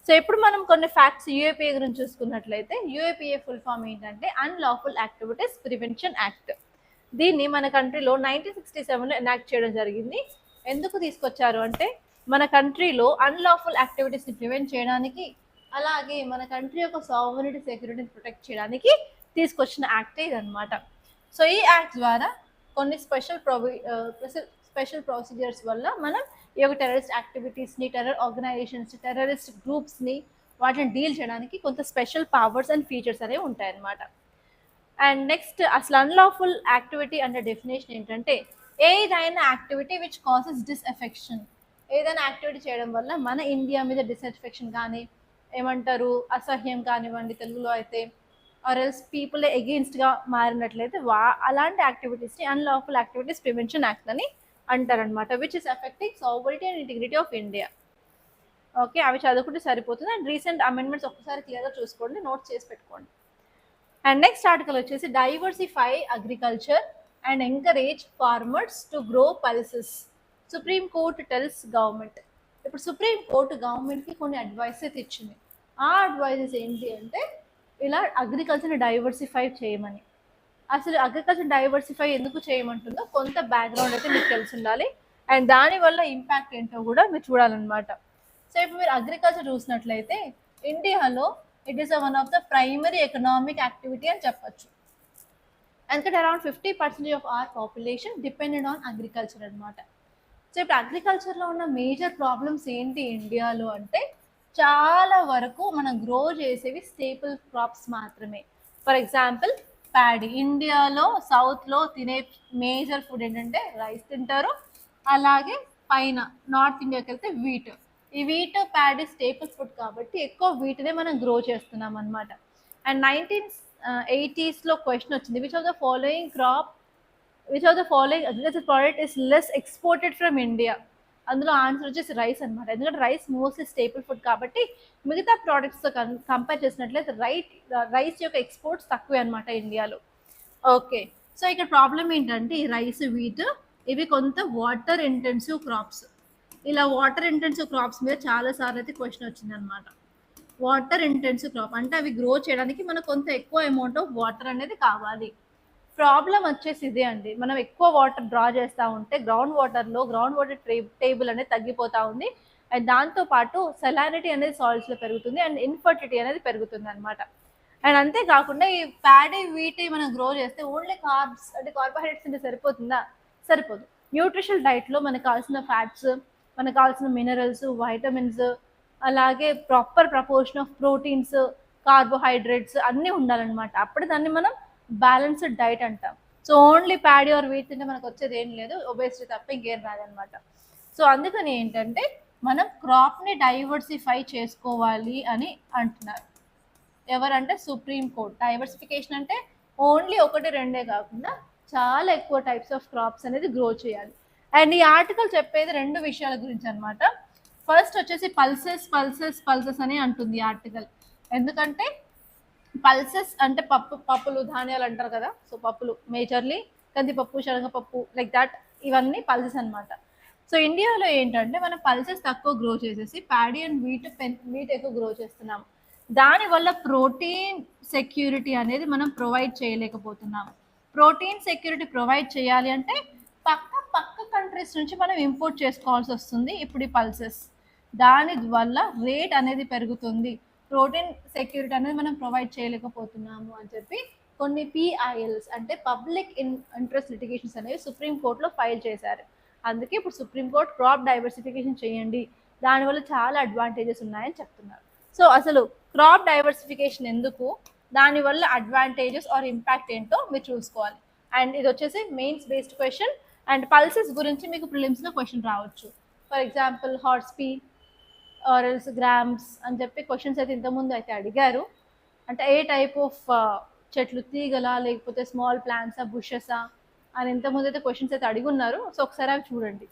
సో ఇప్పుడు మనం కొన్ని ఫ్యాక్ట్స్ యూఏపీఏ గురించి చూసుకున్నట్లయితే యూఏపీఏ ఫుల్ ఫామ్ ఏంటంటే అన్లాఫుల్ యాక్టివిటీస్ ప్రివెన్షన్ యాక్ట్. దీన్ని మన కంట్రీలో 1967లో ఎనాక్ట్ చేయడం జరిగింది. ఎందుకు తీసుకొచ్చారు అంటే మన కంట్రీలో అన్లాఫుల్ యాక్టివిటీస్ని ప్రివెంట్ చేయడానికి, అలాగే మన కంట్రీ యొక్క సావరిటీ సెక్యూరిటీని ప్రొటెక్ట్ చేయడానికి తీసుకొచ్చిన యాక్టే ఇదనమాట. సో ఈ యాక్ట్ ద్వారా కొన్ని స్పెషల్ ప్రొసీజర్స్ వల్ల మనం ఈ యొక్క టెర్రరిస్ట్ యాక్టివిటీస్ని, టెర్రర్ ఆర్గనైజేషన్స్, టెర్రరిస్ట్ గ్రూప్స్ని వాటిని డీల్ చేయడానికి కొంత స్పెషల్ పవర్స్ అండ్ ఫీచర్స్ అనేవి ఉంటాయన్నమాట. అండ్ నెక్స్ట్ అసలు అన్లాఫుల్ యాక్టివిటీ అంటే డెఫినేషన్ ఏంటంటే ఏదైనా యాక్టివిటీ విచ్ కాసెస్ డిస్ఎఫెక్షన్. ఏదైనా యాక్టివిటీ చేయడం వల్ల మన ఇండియా మీద డిస్ఎఫెక్షన్ కానీ ఏమంటారు అసహ్యం కానివ్వండి తెలుగులో అయితే, ఆర్ ఎల్స్ పీపుల్ ఎగెయిన్స్ట్గా మారినట్లయితే అలాంటి యాక్టివిటీస్ని అన్లాఫుల్ యాక్టివిటీస్ ప్రివెన్షన్ యాక్ట్ అని అంటారనమాట, which is effecting సావరిటీ and integrity of India. Okay, అవి చదువుకుంటే సరిపోతుంది. అండ్ రీసెంట్ అమెండ్మెంట్స్ ఒక్కసారి క్లియర్గా చూసుకోండి, నోట్స్ చేసి పెట్టుకోండి. అండ్ నెక్స్ట్ ఆర్టికల్ వచ్చేసి diversify agriculture and encourage farmers to grow pulses, supreme court tells government. ఇప్పుడు సుప్రీం కోర్టు గవర్నమెంట్కి కొన్ని అడ్వైసెస్ ఇచ్చింది. ఆ అడ్వైజెస్ ఏంటి అంటే ఇలా అగ్రికల్చర్ని డైవర్సిఫై చేయమని. అసలు అగ్రికల్చర్ డైవర్సిఫై ఎందుకు చేయమంటుందో కొంత బ్యాక్గ్రౌండ్ అయితే మీకు తెలిసి ఉండాలి. అండ్ దానివల్ల ఇంపాక్ట్ ఏంటో కూడా మీరు చూడాలన్నమాట. సో ఇప్పుడు మీరు అగ్రికల్చర్ చూసినట్లయితే ఇండియాలో it is one of the primary economic activity అని చెప్పచ్చు. ఎందుకంటే around 50% of our population depended on agriculture అనమాట. సో ఇప్పుడు అగ్రికల్చర్లో ఉన్న మేజర్ ప్రాబ్లమ్స్ ఏంటి ఇండియాలో అంటే చాలా వరకు మనం గ్రో చేసేవి స్టేపుల్ క్రాప్స్ మాత్రమే. For example paddy. ఇండియాలో సౌత్లో తినే మేజర్ ఫుడ్ ఏంటంటే రైస్ తింటారు. అలాగే పైన నార్త్ ఇండియాకి వెళ్తే వీట్. ఈ వీట్ ప్యాడీ స్టేపుల్ ఫుడ్ కాబట్టి ఎక్కువ వీటినే మనం గ్రో చేస్తున్నాం అనమాట. అండ్ 1980s క్వశ్చన్ వచ్చింది, which of the following agriculture product is less exported from India. అందులో ఆన్సర్ వచ్చేసి రైస్ అనమాట. ఎందుకంటే రైస్ మోస్ట్లీ స్టేపుల్ ఫుడ్ కాబట్టి మిగతా ప్రోడక్ట్స్తో కంపేర్ చేసినట్లయితే రైస్ యొక్క ఎక్స్పోర్ట్స్ తక్కువే అనమాట ఇండియాలో. ఓకే, సో ఇక్కడ ప్రాబ్లం ఏంటంటే ఈ రైస్ వీట్ ఇవి కొంత వాటర్ ఇంటెన్సివ్ క్రాప్స్. ఇలా వాటర్ ఇంటెన్సివ్ క్రాప్స్ మీద చాలాసార్లు అయితే క్వశ్చన్ వచ్చింది అనమాట. వాటర్ ఇంటెన్సివ్ క్రాప్ అంటే అవి గ్రో చేయడానికి మనకు కొంత ఎక్కువ అమౌంట్ ఆఫ్ వాటర్ అనేది కావాలి. ప్రాబ్లం వచ్చేసి ఇదే అండి, మనం ఎక్కువ వాటర్ డ్రా చేస్తూ ఉంటే గ్రౌండ్ వాటర్ టేబుల్ అనేది తగ్గిపోతూ ఉంది. అండ్ దాంతోపాటు సెలానిటీ అనేది సాయిల్స్లో పెరుగుతుంది అండ్ ఇన్ఫర్టిలిటీ అనేది పెరుగుతుంది అనమాట. అండ్ అంతేకాకుండా ఈ ప్యాడీ వీటి మనం గ్రో చేస్తే ఓన్లీ కార్బ్స్ అంటే కార్బోహైడ్రేట్స్ అంటే సరిపోతుందా? సరిపోదు. న్యూట్రిషనల్ డైట్లో మనకు కావాల్సిన ఫ్యాట్స్, మనకు కావాల్సిన మినరల్స్, వైటమిన్స్, అలాగే proper proportion of proteins, carbohydrates అన్నీ ఉండాలన్నమాట. అప్పుడు దాన్ని మనం బ్యాలెన్స్డ్ డైట్ అంటాం. So only paddy or wheat తింటే మనకు వచ్చేది ఏం లేదు, ఒబేసిటీ తప్ప ఇంకేం రాదనమాట. సో అందుకని ఏంటంటే మనం క్రాప్ని డైవర్సిఫై చేసుకోవాలి అని అంటున్నారు. ఎవరంటే సుప్రీం కోర్ట్. డైవర్సిఫికేషన్ అంటే ఓన్లీ 1-2 కాకుండా చాలా ఎక్కువ టైప్స్ ఆఫ్ క్రాప్స్ అనేది గ్రో చేయాలి. అండ్ ఈ ఆర్టికల్ చెప్పేది 2 విషయాల గురించి అనమాట. ఫస్ట్ వచ్చేసి పల్సెస్ అని అంటుంది ఈ ఆర్టికల్. ఎందుకంటే పల్సెస్ అంటే పప్పులు ధాన్యాలు అంటారు కదా. సో పప్పులు మేజర్లీ కందిపప్పు, శనగపప్పు, లైక్ దాట్, ఇవన్నీ పల్సెస్ అనమాట. సో ఇండియాలో ఏంటంటే మనం పల్సెస్ తక్కువ గ్రో చేసేసి ప్యాడీ అండ్ వీట్ ఎక్కువ గ్రో చేస్తున్నాము. దానివల్ల ప్రోటీన్ సెక్యూరిటీ అనేది మనం ప్రొవైడ్ చేయలేకపోతున్నాము. ప్రోటీన్ సెక్యూరిటీ ప్రొవైడ్ చేయాలి అంటే పక్క కంట్రీస్ నుంచి మనం ఇంపోర్ట్ చేసుకోవాల్సి వస్తుంది ఇప్పుడు ఈ పల్సెస్. దానివల్ల రేట్ అనేది పెరుగుతుంది. ప్రోటీన్ సెక్యూరిటీ అనేది మనం ప్రొవైడ్ చేయలేకపోతున్నాము అని చెప్పి కొన్ని PILs అంటే పబ్లిక్ ఇంట్రెస్ట్ లిటిగేషన్స్ అనేవి సుప్రీంకోర్టులో ఫైల్ చేశారు. అందుకే ఇప్పుడు సుప్రీంకోర్టు క్రాప్ డైవర్సిఫికేషన్ చేయండి, దానివల్ల చాలా అడ్వాంటేజెస్ ఉన్నాయని చెప్తున్నారు. సో అసలు క్రాప్ డైవర్సిఫికేషన్ ఎందుకు, దానివల్ల అడ్వాంటేజెస్ ఆర్ ఇంపాక్ట్ ఏంటో మీరు చూసుకోవాలి. అండ్ ఇది వచ్చేసి mains based question. And pulses గురించి మీకు ప్రిలిమ్స్లో క్వశ్చన్ రావచ్చు. ఫర్ ఎగ్జాంపుల్ హార్స్పీ ఆర్ఎల్స్ గ్రామ్స్ అని చెప్పి క్వశ్చన్స్ అయితే ఇంతకుముందు అయితే అడిగారు. అంటే ఏ టైప్ ఆఫ్ చెట్లు, తీగలా లేకపోతే స్మాల్ ప్లాంట్సా, బుషెసా అని ఇంతకుముందు అయితే క్వశ్చన్స్ అయితే అడిగున్నారు. సో ఒకసారి అవి చూడండి.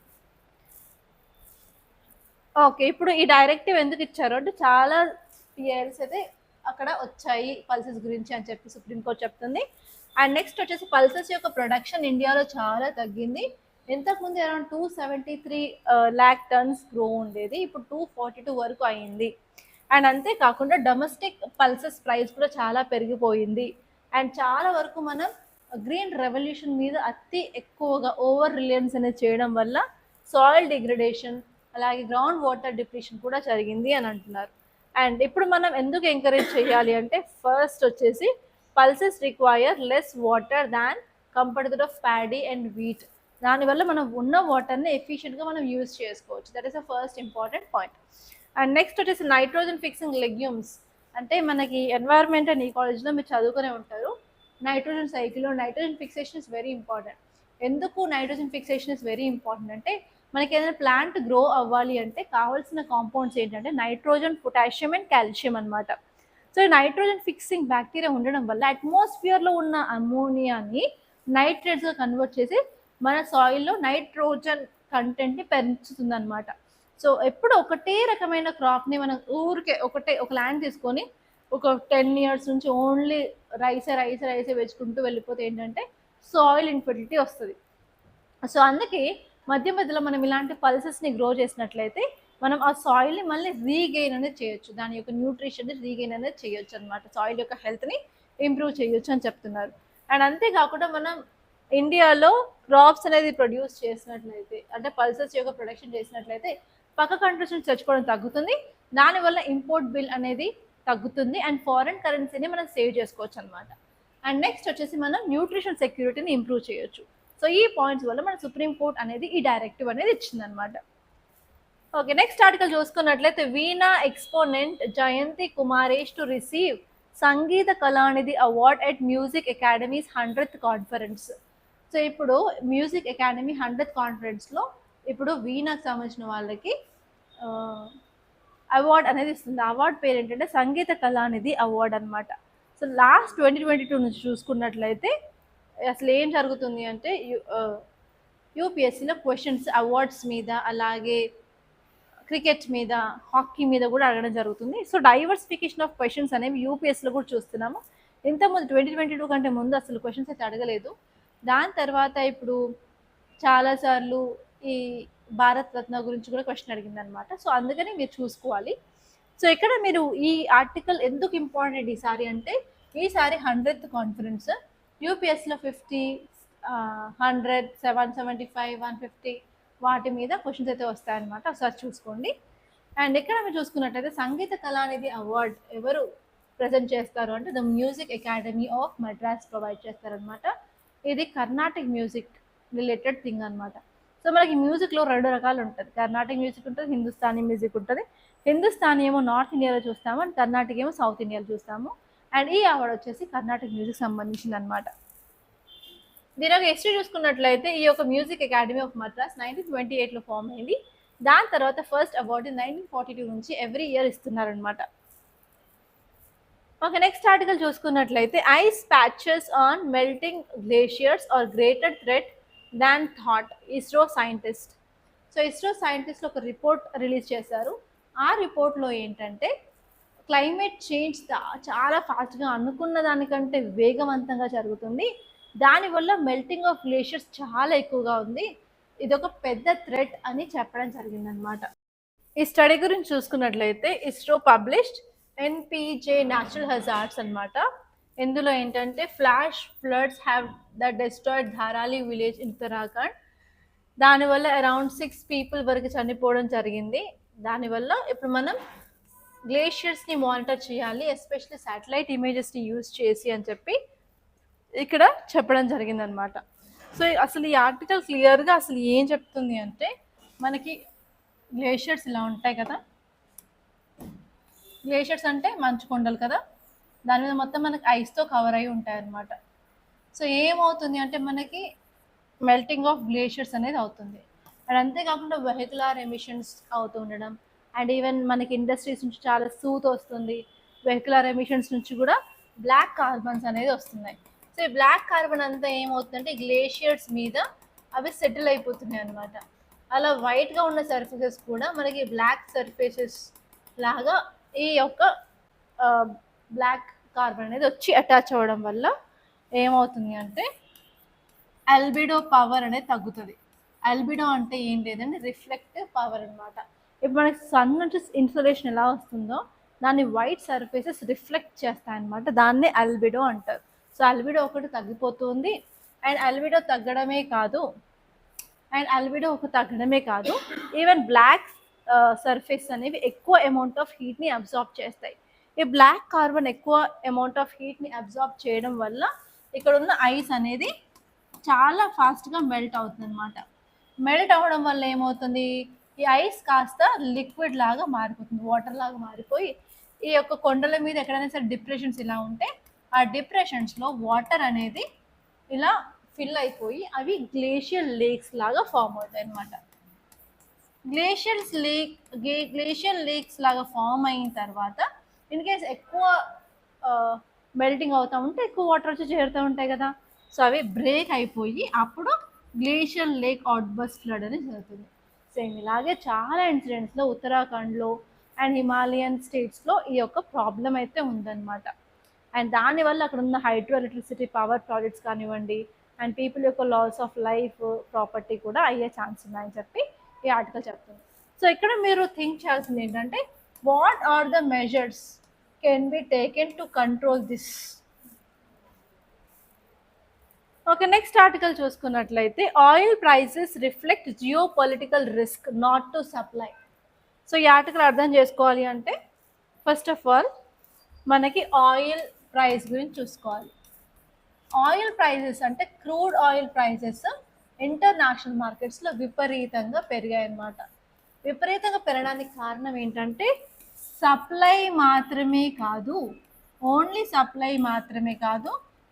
ఓకే, ఇప్పుడు ఈ డైరెక్టివ్ ఎందుకు ఇచ్చారు అంటే చాలా PILs అయితే అక్కడ వచ్చాయి పల్సెస్ గురించి అని చెప్పి సుప్రీంకోర్టు చెప్తుంది. అండ్ నెక్స్ట్ వచ్చేసి పల్సెస్ యొక్క ప్రొడక్షన్ ఇండియాలో చాలా తగ్గింది. ఇంతకుముందు అరౌండ్ 273 lakh tons గ్రో ఉండేది, ఇప్పుడు 242 వరకు అయింది. అండ్ అంతేకాకుండా డొమెస్టిక్ పల్సెస్ ప్రైస్ కూడా చాలా పెరిగిపోయింది. అండ్ చాలా వరకు మనం గ్రీన్ రెవల్యూషన్ మీద అతి ఎక్కువగా ఓవర్ రిలయన్స్ అనేది చేయడం వల్ల సాయిల్ డిగ్రేడేషన్, అలాగే గ్రౌండ్ వాటర్ డిప్లీషన్ కూడా జరిగింది అని అంటున్నారు. అండ్ ఇప్పుడు మనం ఎందుకు ఎంకరేజ్ చేయాలి అంటే ఫస్ట్ వచ్చేసి pulses require less water than compared of paddy and wheat. దానివల్ల మనం ఉన్న వాటర్ని ఎఫిషియెంట్గా మనం యూజ్ చేసుకోవచ్చు. That is the first important point. And next వచ్చేసి నైట్రోజన్ ఫిక్సింగ్ లెగ్యూమ్స్. అంటే మనకి ఎన్వైర్న్మెంట్ అండ్ ఈకాలజీలో మీరు చదువుకునే ఉంటారు. నైట్రోజన్ సైకిల్లో nitrogen fixation is very important. ఎందుకు nitrogen fixation is very important అంటే మనకి ఏదైనా ప్లాంట్ గ్రో అవ్వాలి అంటే కావాల్సిన కాంపౌండ్స్ ఏంటంటే నైట్రోజన్, పొటాషియం అండ్ కాల్షియం అనమాట. సో ఈ నైట్రోజన్ ఫిక్సింగ్ బ్యాక్టీరియా ఉండడం వల్ల అట్మాస్ఫియర్లో ఉన్న అమోనియాని నైట్రేట్స్గా కన్వర్ట్ చేసి మన సాయిల్లో నైట్రోజన్ కంటెంట్ని పెంచుతుంది అనమాట. సో ఎప్పుడు ఒకటే రకమైన క్రాప్ని మనం ఊరికే ఒక ల్యాండ్ తీసుకొని ఒక 10 ఇయర్స్ నుంచి ఓన్లీ రైసే వేసుకుంటూ వెళ్ళిపోతే ఏంటంటే సాయిల్ ఇన్ఫర్టిలిటీ వస్తుంది. సో అందుకే మధ్య మధ్యలో మనం ఇలాంటి పల్సెస్ని గ్రో చేసినట్లయితే మనం ఆ సాయిల్ని మళ్ళీ రీగెయిన్ అనేది చేయొచ్చు, దాని యొక్క న్యూట్రిషన్ని రీగెయిన్ అనేది చేయొచ్చు అనమాట, సాయిల్ యొక్క హెల్త్ని ఇంప్రూవ్ చేయొచ్చు అని చెప్తున్నారు. అండ్ అంతేకాకుండా మనం ఇండియాలో క్రాప్స్ అనేది ప్రొడ్యూస్ చేసినట్లయితే, అంటే పల్సెస్ యొక్క ప్రొడక్షన్ చేసినట్లయితే పక్క కంట్రీస్ నుంచి తెచ్చుకోవడం తగ్గుతుంది, దానివల్ల ఇంపోర్ట్ బిల్ అనేది తగ్గుతుంది అండ్ ఫారెన్ కరెన్సీని మనం సేవ్ చేసుకోవచ్చు అనమాట. అండ్ నెక్స్ట్ వచ్చేసి మనం న్యూట్రిషన్ సెక్యూరిటీని ఇంప్రూవ్ చేయొచ్చు. సో ఈ పాయింట్స్ వల్ల మన సుప్రీం కోర్ట్ అనేది ఈ డైరెక్టివ్ అనేది ఇచ్చిందనమాట. ఓకే, నెక్స్ట్ ఆర్టికల్ చూసుకున్నట్లయితే veena exponent Jayanthi Kumaresh to receive Sangita Kalanidhi award at music academy's 100th conference. So ఇప్పుడు మ్యూజిక్ అకాడమీ 100th కాన్ఫరెన్స్లో ఇప్పుడు వీణాకు సంబంధించిన వాళ్ళకి అవార్డ్ అనేది ఇస్తుంది. అవార్డ్ పేరు ఏంటంటే సంగీత కళానిధి అవార్డ్ అనమాట. సో లాస్ట్ 2022 నుంచి చూసుకున్నట్లయితే అసలు ఏం జరుగుతుంది అంటే యూపీఎస్సీలో క్వశ్చన్స్ అవార్డ్స్ మీద, అలాగే క్రికెట్ మీద, హాకీ మీద కూడా అడగడం జరుగుతుంది. సో డైవర్సిఫికేషన్ ఆఫ్ క్వశ్చన్స్ అనేవి యూపీఎస్సీలో కూడా చూస్తున్నాము. ఇంతకుముందు 2022 కంటే ముందు అసలు క్వశ్చన్స్ అయితే అడగలేదు. దాని తర్వాత ఇప్పుడు చాలాసార్లు ఈ భారత్ రత్న గురించి కూడా క్వశ్చన్ అడిగింది అనమాట. సో అందుకని మీరు చూసుకోవాలి. సో ఇక్కడ మీరు ఈ ఆర్టికల్ ఎందుకు ఇంపార్టెంట్ ఈసారి అంటే, ఈసారి 100th కాన్ఫరెన్స్ యూపీఎస్లో 50, 100, 775, 150 వాటి మీద క్వశ్చన్స్ అయితే వస్తాయన్నమాట. ఒకసారి చూసుకోండి. అండ్ ఇక్కడ మీరు చూసుకున్నట్లయితే సంగీత కళానిధి అవార్డ్ ఎవరు ప్రజెంట్ చేస్తారు అంటే the music academy of Madras provide చేస్తారనమాట. ఇది కర్ణాటిక్ మ్యూజిక్ రిలేటెడ్ థింగ్ అనమాట. సో మనకి మ్యూజిక్లో 2 రకాలు ఉంటుంది, కర్ణాటిక్ మ్యూజిక్ ఉంటుంది, హిందుస్థానీ మ్యూజిక్ ఉంటుంది. హిందుస్థానీ ఏమో నార్త్ ఇండియాలో చూస్తాము అండ్ కర్ణాటక ఏమో సౌత్ ఇండియాలో చూస్తాము. అండ్ ఈ అవార్డు వచ్చేసి కర్ణాటక మ్యూజిక్ సంబంధించింది అనమాట. దీని యొక్క హిస్టరీ చూసుకున్నట్లయితే ఈ యొక్క మ్యూజిక్ అకాడమీ ఆఫ్ మద్రాస్ 1928లో ఫామ్ అయింది. దాని తర్వాత ఫస్ట్ అవార్డు 1942 నుంచి ఎవ్రీ ఇయర్ ఇస్తున్నారనమాట. ఓకే, నెక్స్ట్ ఆర్టికల్ చూసుకున్నట్లయితే ice patches on melting glaciers are greater threat than thought ISRO scientist. So ISRO సైంటిస్ట్లు ఒక రిపోర్ట్ రిలీజ్ చేశారు. ఆ రిపోర్ట్లో ఏంటంటే క్లైమేట్ చేంజ్ చాలా ఫాస్ట్గా అనుకున్న దానికంటే వేగవంతంగా జరుగుతుంది, దానివల్ల మెల్టింగ్ ఆఫ్ గ్లేషియర్స్ చాలా ఎక్కువగా ఉంది, ఇదొక పెద్ద థ్రెట్ అని చెప్పడం జరిగిందనమాట. ఈ స్టడీ గురించి చూసుకున్నట్లయితే ISRO published NPJ natural hazards అనమాట. ఇందులో ఏంటంటే flash floods have the destroyed Dharali village in Uttarakhand, దానివల్ల అరౌండ్ 6 people వరకు చనిపోవడం జరిగింది. దానివల్ల ఇప్పుడు మనం గ్లేషియర్స్ని మానిటర్ చేయాలి, ఎస్పెషల్లీ శాటిలైట్ ఇమేజెస్ని యూజ్ చేసి అని చెప్పి ఇక్కడ చెప్పడం జరిగిందనమాట. సో అసలు ఈ ఆర్టికల్ క్లియర్గా అసలు ఏం చెప్తుంది అంటే, మనకి గ్లేషియర్స్ ఇలా ఉంటాయి కదా, గ్లేషియర్స్ అంటే మంచు కొండలు కదా, దాని మీద మొత్తం మనకి ఐస్తో కవర్ అయి ఉంటాయి అన్నమాట. సో ఏమవుతుంది అంటే మనకి మెల్టింగ్ ఆఫ్ గ్లేషియర్స్ అనేది అవుతుంది. అండ్ అంతేకాకుండా వెహికులర్ ఎమిషన్స్ అవుతూ ఉండడం, అండ్ ఈవెన్ మనకి ఇండస్ట్రీస్ నుంచి చాలా సూత్ వస్తుంది, వెహికులర్ ఎమిషన్స్ నుంచి కూడా బ్లాక్ కార్బన్స్ అనేది వస్తున్నాయి. సో ఈ బ్లాక్ కార్బన్ అంతా ఏమవుతుందంటే గ్లేషియర్స్ మీద అవి సెటిల్ అయిపోతున్నాయి అనమాట. అలా వైట్గా ఉన్న సర్ఫేసెస్ కూడా మనకి బ్లాక్ సర్ఫేసెస్ లాగా ఈ యొక్క బ్లాక్ కార్బన్ అనేది వచ్చి అటాచ్ అవ్వడం వల్ల ఏమవుతుంది అంటే అల్బిడో పవర్ అనేది తగ్గుతుంది. అల్బిడో అంటే ఏం లేదంటే రిఫ్లెక్టివ్ పవర్ అనమాట. ఇప్పుడు మనకి సన్ నుంచి ఇన్సోలేషన్ ఎలా వస్తుందో దాన్ని వైట్ సర్ఫేసెస్ రిఫ్లెక్ట్ చేస్తాయన్నమాట, దాన్నే అల్బిడో అంటారు. సో అల్బిడో ఒకటి తగ్గిపోతుంది. అండ్ అల్బిడో తగ్గడమే కాదు ఈవెన్ బ్లాక్ సర్ఫేస్ అనేవి ఎక్కువ అమౌంట్ ఆఫ్ హీట్ని అబ్జార్బ్ చేస్తాయి. ఈ బ్లాక్ కార్బన్ ఎక్కువ అమౌంట్ ఆఫ్ హీట్ని అబ్జార్బ్ చేయడం వల్ల ఇక్కడ ఉన్న ఐస్ అనేది చాలా ఫాస్ట్గా మెల్ట్ అవుతుంది అనమాట. మెల్ట్ అవ్వడం వల్ల ఏమవుతుంది, ఈ ఐస్ కాస్త లిక్విడ్ లాగా మారిపోతుంది, వాటర్ లాగా మారిపోయి ఈ యొక్క కొండల మీద ఎక్కడైనా సరే డిప్రెషన్స్ ఇలా ఉంటే ఆ డిప్రెషన్స్లో వాటర్ అనేది ఇలా ఫిల్ అయిపోయి అవి గ్లేషియల్ లేక్స్ లాగా ఫామ్ అవుతాయి అన్నమాట. గ్లేషియల్ లేక్స్ లాగా ఫామ్ అయిన తర్వాత ఇన్ కేస్ ఎక్కువ మెల్టింగ్ అవుతూ ఉంటే ఎక్కువ వాటర్ వచ్చి చేరుతూ ఉంటాయి కదా, సో అవి బ్రేక్ అయిపోయి అప్పుడు గ్లేషియర్ లేక్ అవుట్బస్ట్ ఫ్లడ్ అని జరుగుతుంది. సేమ్ ఇలాగే చాలా ఇన్సిడెంట్స్లో ఉత్తరాఖండ్లో అండ్ హిమాలయన్ స్టేట్స్లో ఈ యొక్క ప్రాబ్లం అయితే ఉందన్నమాట. అండ్ దానివల్ల అక్కడ ఉన్న హైడ్రో ఎలక్ట్రిసిటీ పవర్ ప్రాజెక్ట్స్ కానివ్వండి అండ్ పీపుల్ యొక్క లాస్ ఆఫ్ లైఫ్ ప్రాపర్టీ కూడా అయ్యే ఛాన్స్ ఉన్నాయని చెప్పి ఈ ఆర్టికల్ చెప్తుంది. సో ఇక్కడ మీరు థింక్ చేయాల్సింది ఏంటంటే what are the measures can be taken to control this. Okay, next article చూసుకున్నట్లయితే oil prices reflect geo political risk not to supply. So ఈ ఆర్టికల్ అర్థం చేసుకోవాలి అంటే ఫస్ట్ ఆఫ్ ఆల్ మనకి ఆయిల్ ప్రైస్ గురించి చూసుకోవాలి. ఆయిల్ ప్రైజెస్ అంటే crude oil prices international మార్కెట్స్లో విపరీతంగా పెరిగాయి అన్నమాట. విపరీతంగా పెరగడానికి కారణం ఏంటంటే సప్లై మాత్రమే కాదు, ఓన్లీ సప్లై మాత్రమే కాదు,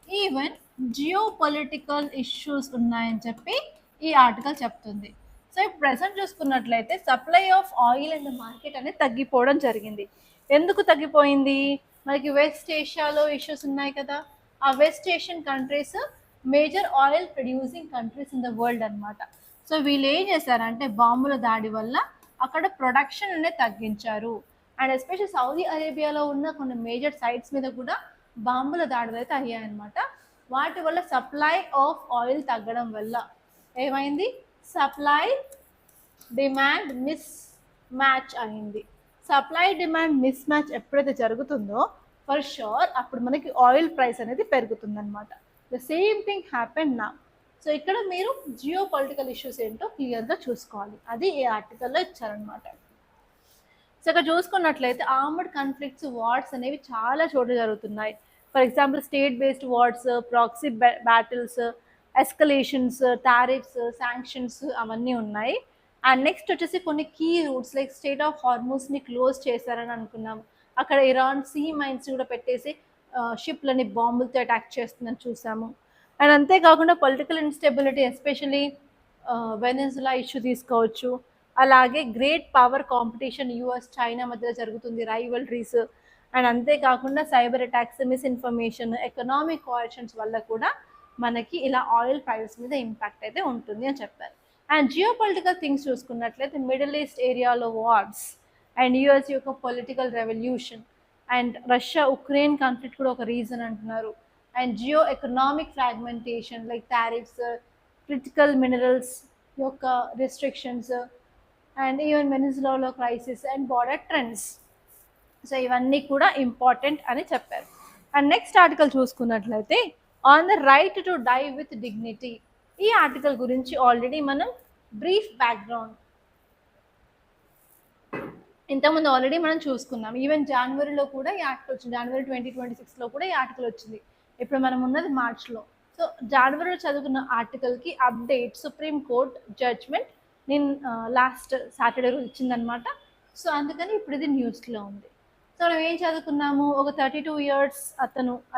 ఈవెన్ జియో పొలిటికల్ ఇష్యూస్ ఉన్నాయని చెప్పి ఈ ఆర్టికల్ చెప్తుంది. సో ఇప్పుడు ప్రెసెంట్ చూసుకున్నట్లయితే supply of oil in the market అనేది తగ్గిపోవడం జరిగింది. ఎందుకు తగ్గిపోయింది? మనకి వెస్ట్ ఏషియాలో ఇష్యూస్ ఉన్నాయి కదా, ఆ west Asian countries major oil producing countries in the world అనమాట. సో వీళ్ళు ఏం చేశారంటే బాంబుల దాడి వల్ల అక్కడ ప్రొడక్షన్ అనేది తగ్గించారు. అండ్ ఎస్పెషల్లీ సౌదీ అరేబియాలో ఉన్న కొన్ని మేజర్ సైట్స్ మీద కూడా బాంబుల దాడులు అయితే అయ్యాయన్నమాట. వాటి వల్ల సప్లై ఆఫ్ ఆయిల్ తగ్గడం వల్ల ఏమైంది? సప్లై డిమాండ్ మిస్ మ్యాచ్ అయింది. సప్లై డిమాండ్ మిస్ మ్యాచ్ ఎప్పుడైతే జరుగుతుందో ఫర్ షూర్ అప్పుడు మనకి ఆయిల్ ప్రైస్ అనేది పెరుగుతుంది అనమాట. ద సేమ్ థింగ్ హ్యాపెన్ నా. సో ఇక్కడ మీరు జియో పొలిటికల్ ఇష్యూస్ ఏంటో క్లియర్గా చూసుకోవాలి, అది ఈ ఆర్టికల్లో ఇచ్చారనమాట. సో ఇక్కడ చూసుకున్నట్లయితే ఆర్మడ్ కాన్ఫ్లిక్ట్స్, వార్స్ అనేవి చాలా చోట్ల జరుగుతున్నాయి. For example state based wars, proxy battles, escalations, tariffs, sanctions అవన్నీ ఉన్నాయి. అండ్ నెక్స్ట్ వచ్చేసి కొన్ని key routes like strait of హార్మూస్ని క్లోజ్ చేశారని అనుకున్నాం. అక్కడ ఇరాన్ సీ మైన్స్ కూడా పెట్టేసి షిప్లని బాంబులతో అటాక్ చేస్తుందని చూసాము. అండ్ అంతేకాకుండా political instability especially Venezuela issue తీసుకోవచ్చు. అలాగే great power competition US China మధ్య జరుగుతుంది, రైవల్రీస్. అండ్ అంతేకాకుండా సైబర్ అటాక్స్, మిస్ఇన్ఫర్మేషన్, ఎకనామిక్ కోఆర్షన్స్ వల్ల కూడా మనకి ఇలా ఆయిల్ ప్రైసెస్ మీద ఇంపాక్ట్ అయితే ఉంటుంది అని చెప్పారు. అండ్ జియో పొలిటికల్ థింగ్స్ చూసుకున్నట్లయితే మిడిల్ ఈస్ట్ ఏరియాలో వార్స్ అండ్ యూఎస్ యొక్క political revolution and Russia Ukraine conflict కూడా ఒక రీజన్ అంటున్నారు. And geo economic fragmentation like tariffs, critical minerals యొక్క రెస్ట్రిక్షన్స్ అండ్ ఈవెన్ వెనిజులాలో crisis and border trends. So ఇవన్నీ కూడా ఇంపార్టెంట్ అని చెప్పారు. అండ్ నెక్స్ట్ ఆర్టికల్ చూసుకున్నట్లయితే on the right to die with dignity. ఈ ఆర్టికల్ గురించి ఆల్రెడీ మనం బ్రీఫ్ బ్యాక్గ్రౌండ్ ఇంతకుముందు ఆల్రెడీ మనం చూసుకున్నాం. ఈవెన్ జనవరిలో కూడా ఈ ఆర్టికల్ వచ్చింది, జనవరి 2026లో కూడా ఈ ఆర్టికల్ వచ్చింది. ఇప్పుడు మనం ఉన్నది మార్చ్లో. సో జనవరిలో చదువుకున్న ఆర్టికల్కి అప్డేట్ సుప్రీం కోర్ట్ జడ్జ్మెంట్ నేను లాస్ట్ సాటర్డే రోజు ఇచ్చిందనమాట. సో అందుకని ఇప్పుడు ఇది న్యూస్లో ఉంది. సో మనం ఏం చదువుకున్నాము, ఒక 32 years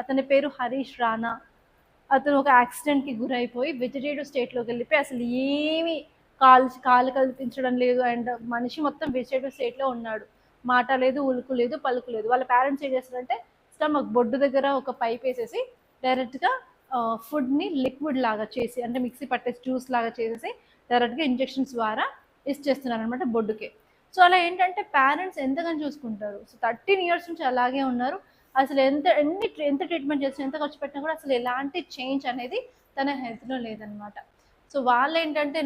అతని పేరు హరీష్ రాణా. అతను ఒక యాక్సిడెంట్కి గురైపోయి వెజిటేటివ్ స్టేట్లోకి వెళ్ళిపోయి అసలు ఏమి కాలు కల్పించడం లేదు. అండ్ మనిషి మొత్తం వెజిటేటివ్ స్టేట్లో ఉన్నాడు, మాట లేదు, ఉలుకు లేదు, పలుకు లేదు. వాళ్ళ పేరెంట్స్ ఏం చేస్తారంటే స్టమక్ బొడ్డు దగ్గర ఒక పైప్ వేసేసి డైరెక్ట్గా ఫుడ్ని లిక్విడ్ లాగా చేసి అంటే మిక్సీ పట్టేసి జ్యూస్ లాగా చేసేసి డైరెక్ట్గా ఇంజెక్షన్స్ ద్వారా ఇచ్చేస్తున్నారు అనమాట బొడ్డుకే. సో అలా ఏంటంటే పేరెంట్స్ ఎంతగానో చూసుకుంటారు. సో 13 years నుంచి అలాగే ఉన్నారు. అసలు ఎంత ట్రీట్మెంట్ చేసినా, ఎంత ఖర్చు పెట్టినా కూడా అసలు ఎలాంటి చేంజ్ అనేది తన హెల్త్లో లేదనమాట. సో వాళ్ళు ఏంటంటే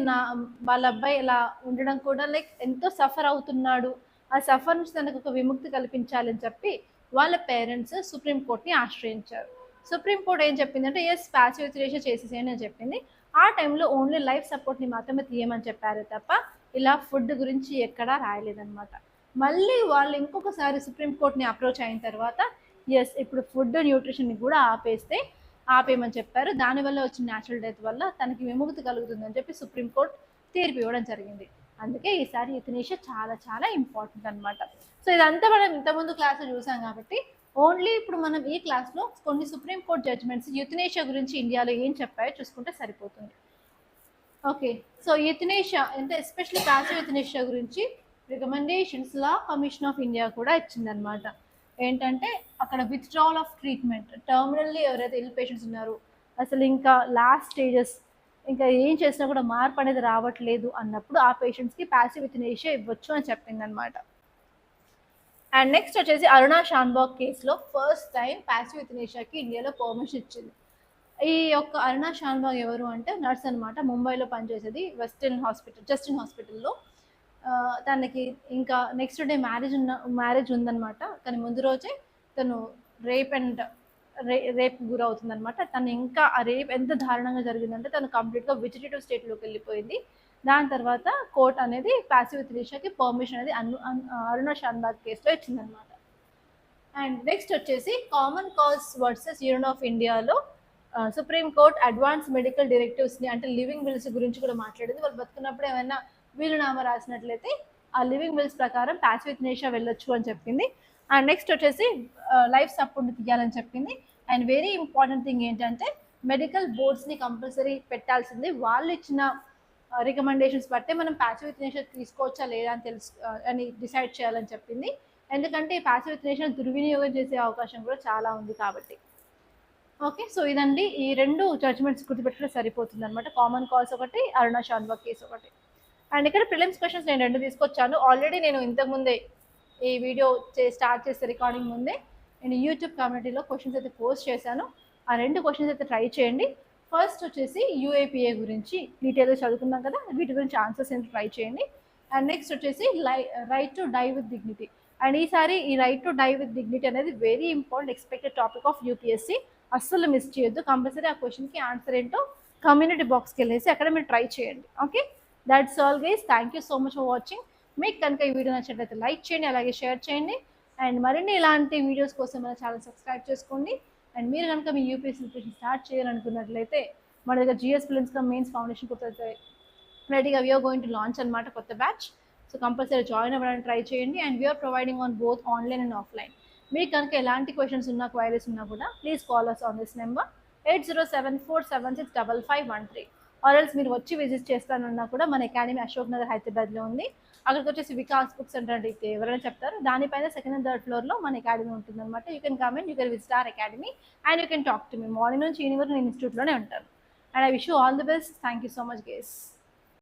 వాళ్ళ అబ్బాయి ఇలా ఉండడం కూడా లైక్ ఎంతో సఫర్ అవుతున్నాడు, ఆ సఫర్ నుంచి తనకు ఒక విముక్తి కల్పించాలని చెప్పి వాళ్ళ పేరెంట్స్ సుప్రీంకోర్టుని ఆశ్రయించారు. సుప్రీంకోర్టు ఏం చెప్పిందంటే ఎస్ ప్యాసివ్ యూథనేషియా చేసేసేయని అని చెప్పింది. ఆ టైంలో ఓన్లీ లైఫ్ సపోర్ట్ని మాత్రమే తీయమని చెప్పారు తప్ప ఇలా ఫుడ్ గురించి ఎక్కడా రాయలేదన్నమాట. మళ్ళీ వాళ్ళు ఇంకొకసారి సుప్రీంకోర్టుని అప్రోచ్ అయిన తర్వాత ఎస్ ఇప్పుడు ఫుడ్ న్యూట్రిషన్ని కూడా ఆపేయమని చెప్పారు. దానివల్ల వచ్చిన న్యాచురల్ డెత్ వల్ల తనకి విముక్తి కలుగుతుందని చెప్పి సుప్రీంకోర్టు తీర్పు ఇవ్వడం జరిగింది. అందుకే ఈసారి యూథనేషియా చాలా చాలా ఇంపార్టెంట్ అనమాట. సో ఇదంతా మనం ఇంతకుముందు క్లాస్లో చూసాం కాబట్టి ఓన్లీ ఇప్పుడు మనం ఈ క్లాస్లో కొన్ని సుప్రీంకోర్టు జడ్జ్మెంట్స్ యూథనేషియా గురించి ఇండియాలో ఏం చెప్పాయో చూసుకుంటే సరిపోతుంది. ఓకే, సో యూథనేషియా అంటే ఎస్పెషల్లీ ప్యాసివ్ యూథనేషియా గురించి recommendations law commission of India కూడా ఇచ్చిందనమాట. ఏంటంటే అక్కడ విత్డ్రావల్ ఆఫ్ ట్రీట్మెంట్, టర్మినల్లీ ఎవరైతే ఇల్ పేషెంట్స్ ఉన్నారో అసలు ఇంకా లాస్ట్ స్టేజెస్ ఇంకా ఏం చేసినా కూడా మార్పు అనేది రావట్లేదు అన్నప్పుడు ఆ పేషెంట్స్కి ప్యాసివ్ యుథనేషియా ఇవ్వచ్చు అని చెప్పిందనమాట. అండ్ నెక్స్ట్ వచ్చేసి అరుణా షాన్బాగ్ కేసులో ఫస్ట్ టైం ప్యాసివ్ యుథనేషియాకి ఇండియాలో పర్మిషన్ ఇచ్చింది. ఈ యొక్క అరుణా షాన్బాగ్ ఎవరు అంటే నర్స్ అనమాట. ముంబైలో పనిచేసేది జస్టిన్ హాస్పిటల్లో. తనకి ఇంకా నెక్స్ట్ డే మ్యారేజ్ ఉందనమాట. కానీ ముందు రోజే తను రేప్ అండ్ రేప్ గురవుతుందనమాట. తను ఇంకా ఆ రేప్ ఎంత దారుణంగా జరిగిందంటే తను కంప్లీట్గా వెజిటేటివ్ స్టేట్లోకి వెళ్ళిపోయింది. దాని తర్వాత కోర్ట్ అనేది ప్యాసివ్ యుథనేషియాకి పర్మిషన్ అనేది అరుణా షాన్బాగ్ కేసులో ఇచ్చిందనమాట. అండ్ నెక్స్ట్ వచ్చేసి common cause versus union of ఇండియాలో సుప్రీం కోర్ట్ అడ్వాన్స్ మెడికల్ డైరెక్టివ్స్ని అంటే లివింగ్ విల్స్ గురించి కూడా మాట్లాడింది. వాళ్ళు బతుకున్నప్పుడు ఏమైనా వీలునామా రాసినట్లయితే ఆ లివింగ్ విల్స్ ప్రకారం ప్యాసివ్ యుథనేషియా వెళ్ళొచ్చు అని చెప్పింది. అండ్ నెక్స్ట్ వచ్చేసి లైఫ్ సపోర్ట్ని తీయాలని చెప్పింది. అండ్ వెరీ ఇంపార్టెంట్ థింగ్ ఏంటంటే మెడికల్ బోర్డ్స్ని కంపల్సరీ పెట్టాల్సింది. వాళ్ళు ఇచ్చిన రికమెండేషన్స్ బట్టే మనం ప్యాసివ్ యుథనేషియా తీసుకోవచ్చా లేదా అని అని డిసైడ్ చేయాలని చెప్పింది. ఎందుకంటే ఈ ప్యాసివ్ యుథనేషియా దుర్వినియోగం చేసే అవకాశం కూడా చాలా ఉంది కాబట్టి. ఓకే, సో ఇదండి ఈ 2 జడ్జ్మెంట్స్ గుర్తుపెట్టుకుంటే సరిపోతుంది అనమాట. కామన్ కాజ్ ఒకటి, అరుణా షాన్బాగ్ కేసు ఒకటి. అండ్ ఇక్కడ ప్రిలిమ్స్ క్వశ్చన్స్ నేను 2 తీసుకొచ్చాను. ఆల్రెడీ నేను ఇంతకుముందే ఈ వీడియో స్టార్ట్ చేసే రికార్డింగ్ ముందే నేను యూట్యూబ్ కమ్యూనిటీలో క్వశ్చన్స్ అయితే పోస్ట్ చేశాను. ఆ 2 క్వశ్చన్స్ అయితే ట్రై చేయండి. ఫస్ట్ వచ్చేసి యూఏపీఏ గురించి డీటెయిల్గా చదువుకున్నాం కదా, వీటి గురించి ఆన్సర్స్ ఏంటి ట్రై చేయండి. అండ్ నెక్స్ట్ వచ్చేసి right to die with dignity. And ఈసారి ఈ right to die with dignity అనేది very important expected topic of UPSC. అస్సలు మిస్ చేయొద్దు. కంపల్సరీ ఆ క్వశ్చన్కి ఆన్సర్ ఏంటో కమ్యూనిటీ బాక్స్కి వెళ్ళేసి అక్కడ మీరు ట్రై చేయండి. Okay, that's all guys. Thank you so much for watching. మీకు కనుక ఈ వీడియో నచ్చినట్లయితే లైక్ చేయండి, అలాగే షేర్ చేయండి. అండ్ మరిన్ని ఇలాంటి వీడియోస్ కోసం మన ఛానల్ సబ్స్క్రైబ్ చేసుకోండి. అండ్ మీరు కనుక మీ యూపీఎస్సీ ప్రిపరేషన్ స్టార్ట్ చేయాలనుకున్నట్లయితే మన దగ్గర GS prelims cum mains foundation కొత్త రెడీగా వీఆర్ గోయింగ్ టు లాంచ్ అనమాట, కొత్త బ్యాచ్. సో కంపల్సరీ జాయిన్ అవ్వడానికి ట్రై చేయండి. And we're providing on both online and offline. మీకు కనుక ఎలాంటి క్వశ్చన్స్ ఉన్నా, క్వైరీస్ ఉన్నా కూడా please call us on this number 8074765513. ఆర్ఎల్స్ మీరు వచ్చి విజిట్ చేస్తానన్నా కూడా మన అకాడమీ అశోక్ నగర్ హైదరాబాద్లో ఉంది. అక్కడికి వచ్చేసి వికాస్ బుక్ సెంటర్ అంటే ఎవరైనా చెప్తారు. దానిపైన సెకండ్ అండ్ థర్డ్ ఫ్లోర్లో మన అకాడమీ ఉంటుందన్నమాట. You can come and you can visit our academy and you can talk to me. Morning నుంచి ఈవినింగ్ వరకు నేను ఇన్స్టిట్యూట్లోనే ఉంటాను. And I wish you all the best. Thank you so much guys.